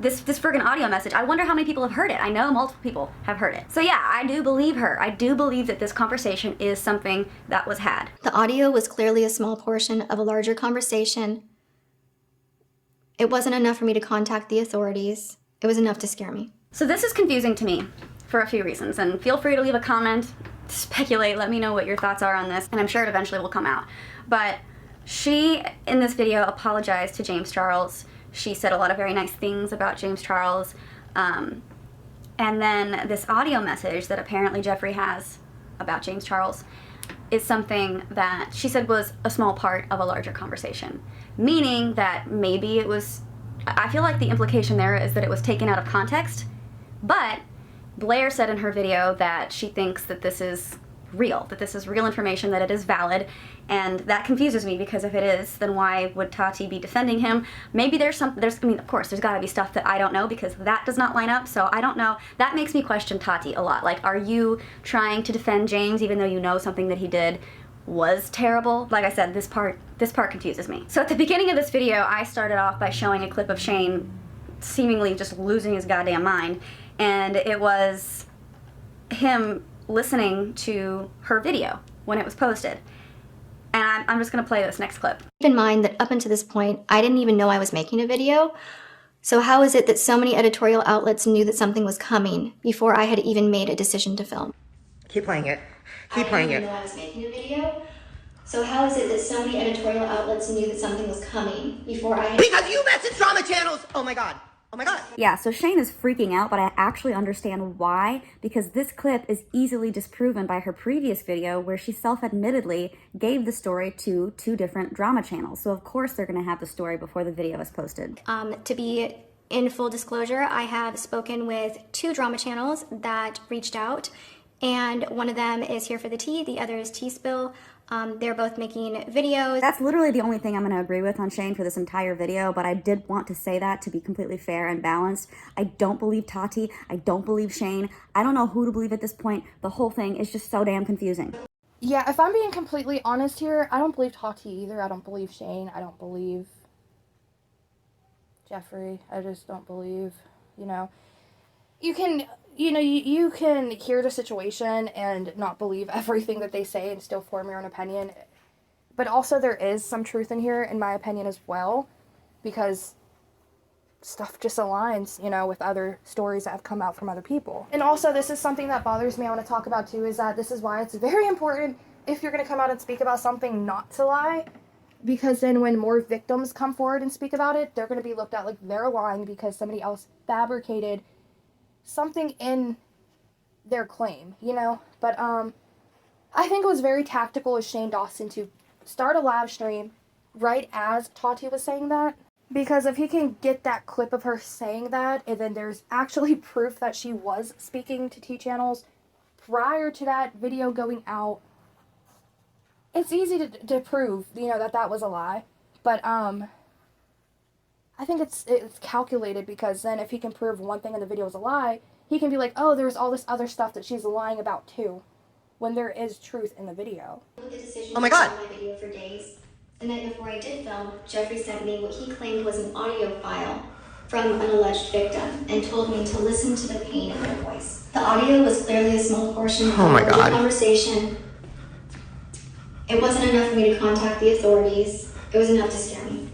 this friggin' audio message. I wonder how many people have heard it. I know multiple people have heard it. So yeah, I do believe her. I do believe that this conversation is something that was had. The audio was clearly a small portion of a larger conversation. It wasn't enough for me to contact the authorities. It was enough to scare me. So this is confusing to me for a few reasons, and feel free to leave a comment, speculate, let me know what your thoughts are on this, and I'm sure it eventually will come out. But she, in this video, apologized to James Charles. She said a lot of very nice things about James Charles. And then this audio message that apparently Jeffree has about James Charles is something that she said was a small part of a larger conversation. Meaning that maybe it was, I feel like the implication there is that it was taken out of context, but Blair said in her video that she thinks that this is real, that this is real information, that it is valid, and that confuses me, because if it is, then why would Tati be defending him? Maybe I mean, of course, there's gotta be stuff that I don't know, because that does not line up, so I don't know. That makes me question Tati a lot. Like, are you trying to defend James even though you know something that he did was terrible? Like I said, this part confuses me. So at the beginning of this video, I started off by showing a clip of Shane seemingly just losing his goddamn mind, and it was him listening to her video when it was posted. And I'm just gonna play this next clip. Keep in mind that up until this point, I didn't even know I was making a video. So how is it that so many editorial outlets knew that something was coming before I had even made a decision to film? Keep playing it. Keep playing it. I didn't know I was making a video. So how is it that so many editorial outlets knew that something was coming before I had... Because you message drama channels! Oh my god. Oh my god. Yeah, so Shane is freaking out, but I actually understand why, because this clip is easily disproven by her previous video where she self-admittedly gave the story to 2 different drama channels. So of course they're going to have the story before the video is posted. To be in full disclosure, I have spoken with 2 drama channels that reached out, and one of them is Here for the Tea, the other is Tea Spill. They're both making videos. That's literally the only thing I'm going to agree with on Shane for this entire video, but I did want to say that to be completely fair and balanced. I don't believe Tati. I don't believe Shane. I don't know who to believe at this point. The whole thing is just so damn confusing. Yeah, if I'm being completely honest here, I don't believe Tati either. I don't believe Shane. I don't believe Jeffree. I just don't believe, you know. You can hear the situation and not believe everything that they say and still form your own opinion. But also there is some truth in here, in my opinion, as well, because stuff just aligns, you know, with other stories that have come out from other people. And also, this is something that bothers me, I want to talk about too, is that this is why it's very important, if you're going to come out and speak about something, not to lie. Because then when more victims come forward and speak about it, they're going to be looked at like they're lying because somebody else fabricated something in their claim, you know. But I think it was very tactical of Shane Dawson to start a live stream right as Tati was saying that, because if he can get that clip of her saying that, and then there's actually proof that she was speaking to T channels prior to that video going out, it's easy to prove, you know, that was a lie. But I think it's calculated, because then if he can prove one thing in the video is a lie, he can be like, oh, there's all this other stuff that she's lying about too, when there is truth in the video. Oh my god. My video for days. The night before I did film, Jeffree sent me what he claimed was an audio file from an alleged victim and told me to listen to the pain in their voice. The audio was clearly a small portion of the conversation. It wasn't enough for me to contact the authorities. It was enough to scare me.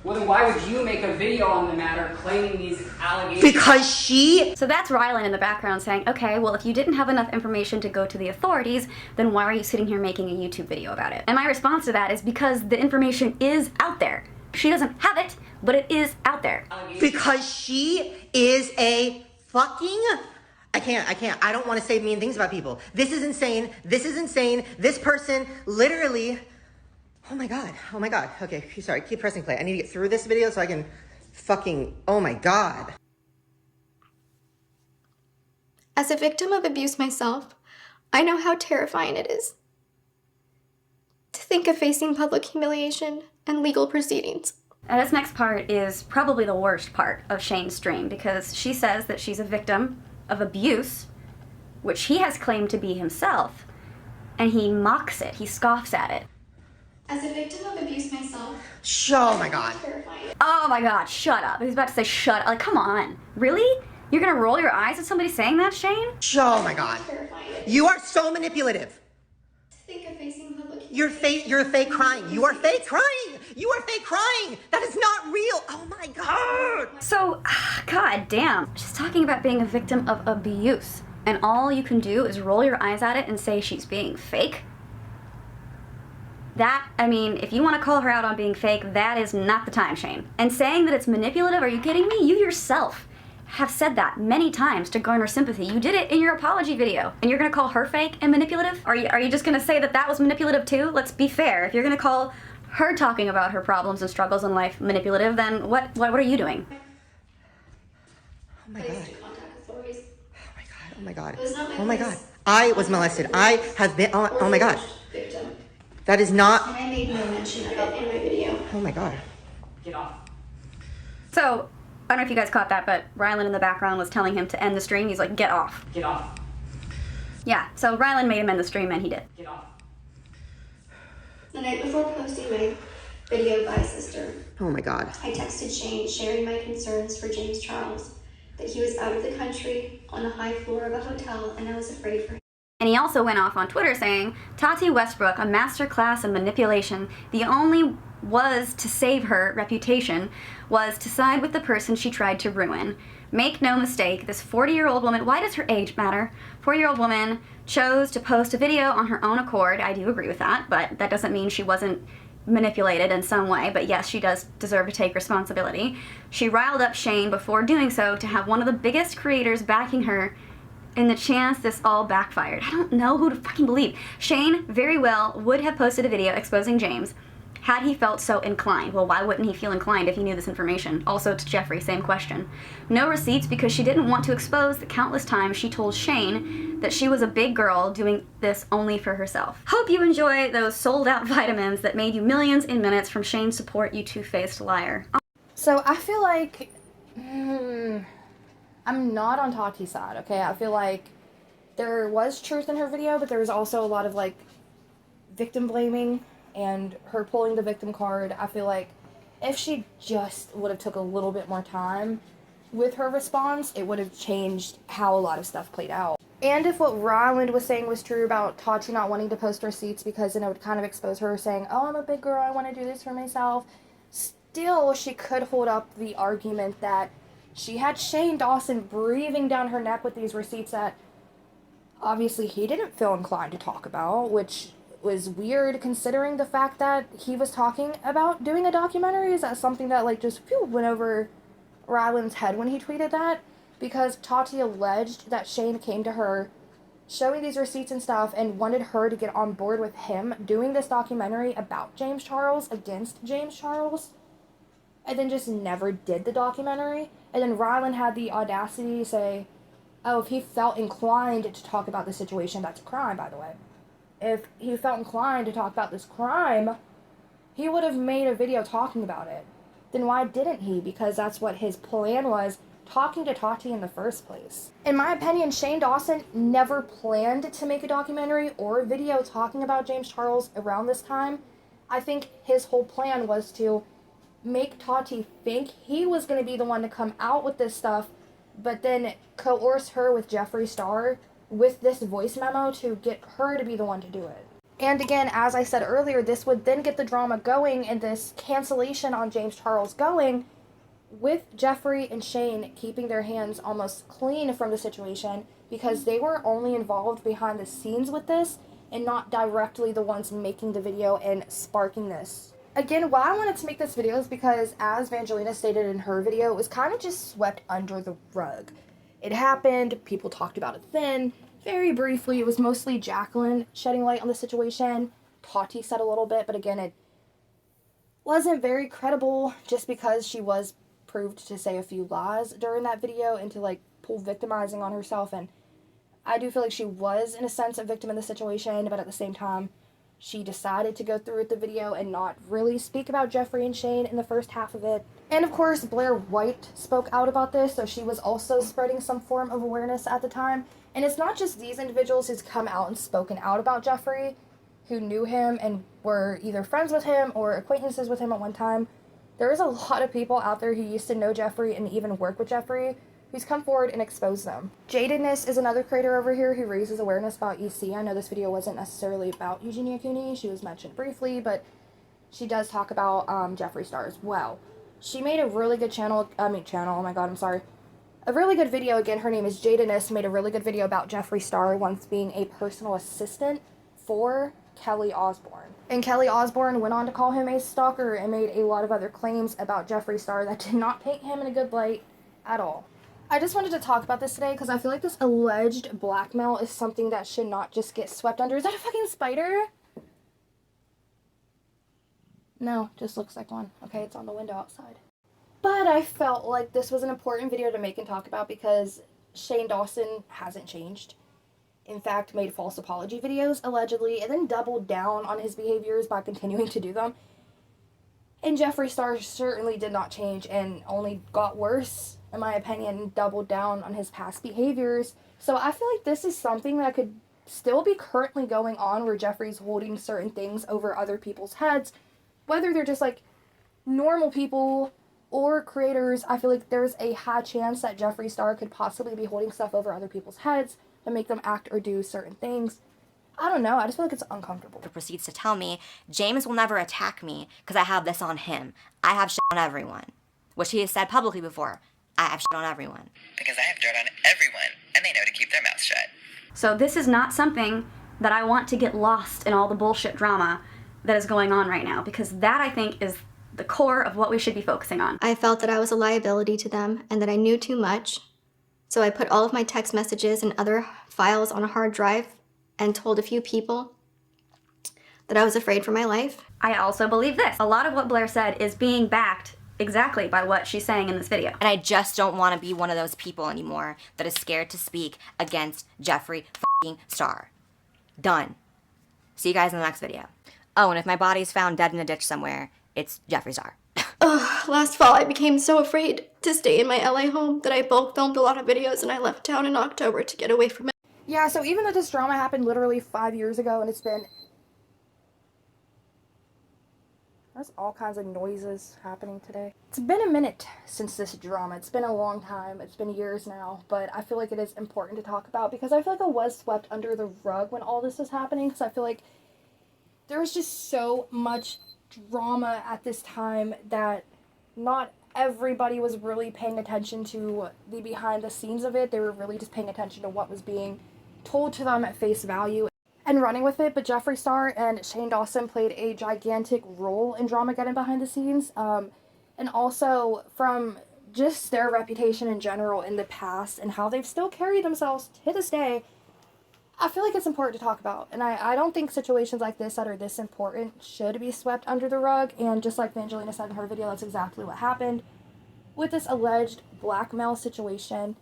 Well, then why would you make a video on the matter claiming these allegations? Because she... So that's Rylan in the background saying, okay, well, if you didn't have enough information to go to the authorities, then why are you sitting here making a YouTube video about it? And my response to that is because the information is out there. She doesn't have it, but it is out there. Because she is a fucking... I can't. I don't want to say mean things about people. This is insane. This is insane. This person literally... Oh my god. Oh my god. Okay, sorry. Keep pressing play. I need to get through this video so I can fucking... Oh my god. As a victim of abuse myself, I know how terrifying it is to think of facing public humiliation and legal proceedings. And this next part is probably the worst part of Shane's stream, because she says that she's a victim of abuse, which he has claimed to be himself, and he mocks it. He scoffs at it. As a victim of abuse myself, Oh my god. Oh my god, shut up. He's about to say shut up. Like, come on. Really? You're gonna roll your eyes at somebody saying that, Shane? Oh my god. You are so manipulative. to think of facing public You're fake crying. You are fake crying. You are fake crying. That is not real. Oh my god. So, god damn. She's talking about being a victim of abuse, and all you can do is roll your eyes at it and say she's being fake? That, I mean, if you want to call her out on being fake, that is not the time, Shane. And saying that it's manipulative, are you kidding me? You yourself have said that many times to garner sympathy. You did it in your apology video, and you're gonna call her fake and manipulative? Are you just gonna say that that was manipulative too? Let's be fair. If you're gonna call her talking about her problems and struggles in life manipulative, then what are you doing? Oh my god. Oh my god. Oh my god. I was molested. I have been, oh my god. That is not... And I made no mention of it in my video. Oh my god. Get off. So, I don't know if you guys caught that, but Rylan in the background was telling him to end the stream. He's like, get off. Get off. Yeah, so Rylan made him end the stream, and he did. Get off. The night before posting my video by sister, Oh my god. I texted Shane sharing my concerns for James Charles, that he was out of the country on the high floor of a hotel, and I was afraid for him. And he also went off on Twitter saying, Tati Westbrook, a masterclass in manipulation, the only was to save her reputation was to side with the person she tried to ruin. Make no mistake, this 40-year-old woman, why does her age matter? 40-year-old woman chose to post a video on her own accord. I do agree with that, but that doesn't mean she wasn't manipulated in some way, but yes, she does deserve to take responsibility. She riled up Shane before doing so to have one of the biggest creators backing her in the chance this all backfired. I don't know who to fucking believe. Shane very well would have posted a video exposing James had he felt so inclined. Well, why wouldn't he feel inclined if he knew this information? Also to Jeffree, same question. No receipts because she didn't want to expose the countless times she told Shane that she was a big girl doing this only for herself. Hope you enjoy those sold out vitamins that made you millions in minutes from Shane's support, you two-faced liar. So I feel like, I'm not on Tati's side, okay? I feel like there was truth in her video, but there was also a lot of, like, victim blaming and her pulling the victim card. I feel like if she just would have took a little bit more time with her response, it would have changed how a lot of stuff played out. And if what Ryland was saying was true about Tati not wanting to post receipts because then it would kind of expose her saying, oh, I'm a big girl, I want to do this for myself, still she could hold up the argument that she had Shane Dawson breathing down her neck with these receipts that obviously he didn't feel inclined to talk about, which was weird considering the fact that he was talking about doing a documentary. Is that something that like just went over Ryland's head when he tweeted that? Because Tati alleged that Shane came to her showing these receipts and stuff and wanted her to get on board with him doing this documentary about James Charles against James Charles, and then just never did the documentary. And then Ryland had the audacity to say, oh, if he felt inclined to talk about the situation, that's a crime, by the way. If he felt inclined to talk about this crime, he would have made a video talking about it. Then why didn't he? Because that's what his plan was, talking to Tati in the first place. In my opinion, Shane Dawson never planned to make a documentary or a video talking about James Charles around this time. I think his whole plan was to make Tati think he was going to be the one to come out with this stuff, but then coerce her with Jeffree Star with this voice memo to get her to be the one to do it. And again, as I said earlier, this would then get the drama going and this cancellation on James Charles going, with Jeffree and Shane keeping their hands almost clean from the situation because they were only involved behind the scenes with this and not directly the ones making the video and sparking this. Again, why I wanted to make this video is because, as Vangelina stated in her video, it was kind of just swept under the rug. It happened, people talked about it then, very briefly. It was mostly Jacqueline shedding light on the situation. Tati said a little bit, but again, it wasn't very credible just because she was proved to say a few lies during that video and to, like, pull victimizing on herself. And I do feel like she was, in a sense, a victim in the situation, but at the same time, she decided to go through with the video and not really speak about Jeffree and Shane in the first half of it. And of course, Blair White spoke out about this, so she was also spreading some form of awareness at the time. And it's not just these individuals who's come out and spoken out about Jeffree, who knew him and were either friends with him or acquaintances with him at one time. There is a lot of people out there who used to know Jeffree and even work with Jeffree who's come forward and exposed them. Jadedness is another creator over here who raises awareness about EC. I know this video wasn't necessarily about Eugenia Cooney. She was mentioned briefly, but she does talk about Jeffree Star as well. She made a really good a really good video. Again, her name is Jadedness, made a really good video about Jeffree Star once being a personal assistant for Kelly Osbourne. And Kelly Osbourne went on to call him a stalker and made a lot of other claims about Jeffree Star that did not paint him in a good light at all. I just wanted to talk about this today because I feel like this alleged blackmail is something that should not just get swept under. Is that a fucking spider? No, just looks like one. Okay, it's on the window outside. But I felt like this was an important video to make and talk about because Shane Dawson hasn't changed. In fact, made false apology videos, allegedly, and then doubled down on his behaviors by continuing to do them. And Jeffree Star certainly did not change and only got worse, in my opinion, doubled down on his past behaviors. So I feel like this is something that could still be currently going on where Jeffree's holding certain things over other people's heads. Whether they're just like normal people or creators, I feel like there's a high chance that Jeffree Star could possibly be holding stuff over other people's heads to make them act or do certain things. I don't know, I just feel like it's uncomfortable. Proceeds to tell me, James will never attack me because I have this on him. I have shit on everyone. Which he has said publicly before. I have shit on everyone. Because I have dirt on everyone, and they know to keep their mouths shut. So this is not something that I want to get lost in all the bullshit drama that is going on right now, because that, I think, is the core of what we should be focusing on. I felt that I was a liability to them and that I knew too much. So I put all of my text messages and other files on a hard drive and told a few people that I was afraid for my life. I also believe this. A lot of what Blair said is being backed exactly by what she's saying in this video. And I just don't want to be one of those people anymore that is scared to speak against Jeffree f***ing Star. Done. See you guys in the next video. Oh, and if my body's found dead in a ditch somewhere, it's Jeffree Star. Last fall, I became so afraid to stay in my LA home that I bulk filmed a lot of videos and I left town in October to get away from it. Yeah, so even though this drama happened literally 5 years ago and it's been... There's all kinds of noises happening today. It's been a minute since this drama. It's been a long time. It's been years now. But I feel like it is important to talk about because I feel like it was swept under the rug when all this was happening. Because I feel like there was just so much drama at this time that not everybody was really paying attention to the behind the scenes of it. They were really just paying attention to what was being told to them at face value and running with it. But Jeffree Star and Shane Dawson played a gigantic role in Dramageddon behind the scenes, and also from just their reputation in general in the past and how they've still carried themselves to this day. I feel like it's important to talk about, and I don't think situations like this that are this important should be swept under the rug. And just like Vangelina said in her video, that's exactly what happened with this alleged blackmail situation.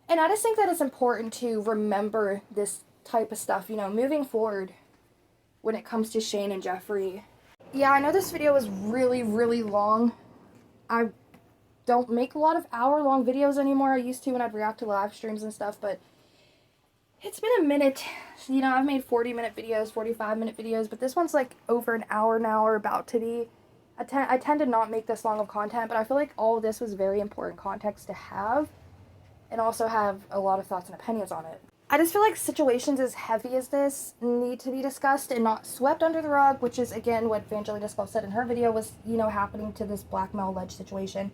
And I just think that it's important to remember this type of stuff, you know, moving forward when it comes to Shane and Jeffree. Yeah, I know this video was really, really long. I don't make a lot of hour-long videos anymore. I used to when I'd react to live streams and stuff, but it's been a minute. You know, I've made 40-minute videos, 45-minute videos, but this one's like over an hour now, or about to be. I tend to not make this long of content, but I feel like all of this was very important context to have, and also have a lot of thoughts and opinions on it. I just feel like situations as heavy as this need to be discussed and not swept under the rug, which is, again, what Vangelina said in her video was, you know, happening to this blackmail alleged situation.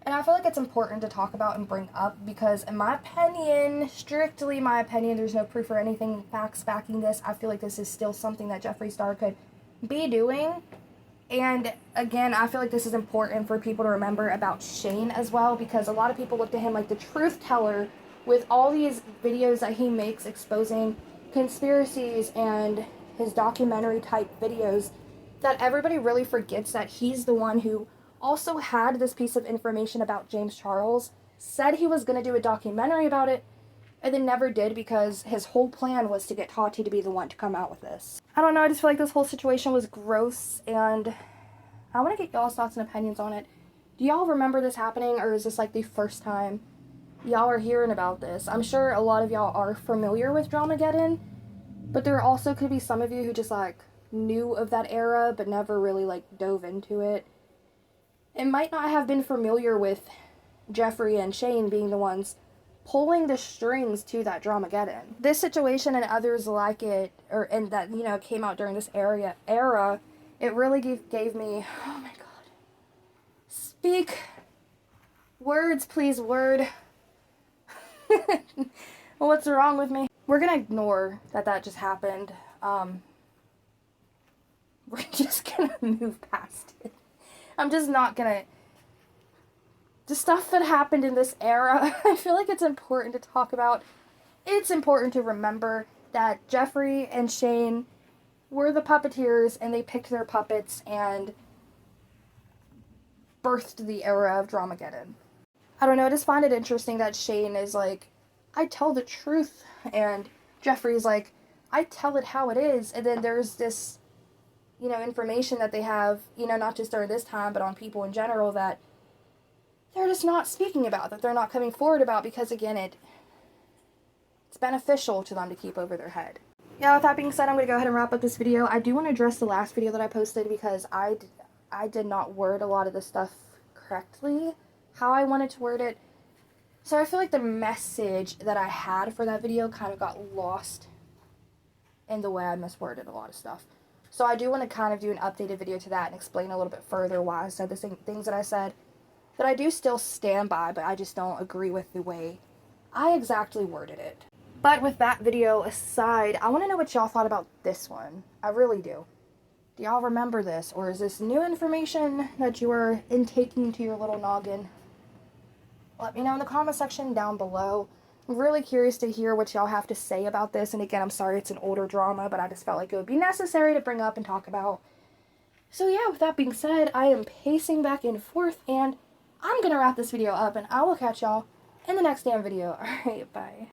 And I feel like it's important to talk about and bring up because, in my opinion, strictly my opinion, there's no proof or anything, facts backing this. I feel like this is still something that Jeffree Star could be doing. And, again, I feel like this is important for people to remember about Shane as well, because a lot of people look to him like the truth teller with all these videos that he makes exposing conspiracies and his documentary type videos, that everybody really forgets that he's the one who also had this piece of information about James Charles, said he was going to do a documentary about it, and then never did because his whole plan was to get Tati to be the one to come out with this. I don't know, I just feel like this whole situation was gross, and I want to get y'all's thoughts and opinions on it. Do y'all remember this happening, or is this like the first time y'all are hearing about this? I'm sure a lot of y'all are familiar with Dramageddon, but there also could be some of you who just like knew of that era but never really like dove into it. It might not have been familiar with Jeffree and Shane being the ones pulling the strings to that Dramageddon. This situation and others like it, and that, you know, came out during this era, it really gave me, oh my god. Speak words, please, word. What's wrong with me? We're gonna ignore that just happened. We're just gonna move past it. I'm just not gonna... The stuff that happened in this era, I feel like it's important to talk about. It's important to remember that Jeffree and Shane were the puppeteers, and they picked their puppets and birthed the era of Dramageddon. I don't know, I just find it interesting that Shane is like, I tell the truth, and Jeffree's like, I tell it how it is, and then there's this, you know, information that they have, you know, not just during this time, but on people in general, that they're just not speaking about, that they're not coming forward about, because, again, it's beneficial to them to keep over their head. Yeah, with that being said, I'm going to go ahead and wrap up this video. I do want to address the last video that I posted, because I did not word a lot of this stuff correctly, how I wanted to word it. So I feel like the message that I had for that video kind of got lost in the way I misworded a lot of stuff. So I do want to kind of do an updated video to that and explain a little bit further why I said the same things that I said, that I do still stand by, but I just don't agree with the way I exactly worded it. But with that video aside, I want to know what y'all thought about this one. I really do. Do y'all remember this, or is this new information that you are intaking to your little noggin? Let me know in the comment section down below. I'm really curious to hear what y'all have to say about this. And again, I'm sorry it's an older drama, but I just felt like it would be necessary to bring up and talk about. So yeah, with that being said, I am pacing back and forth, and I'm going to wrap this video up, and I will catch y'all in the next damn video. Alright, bye.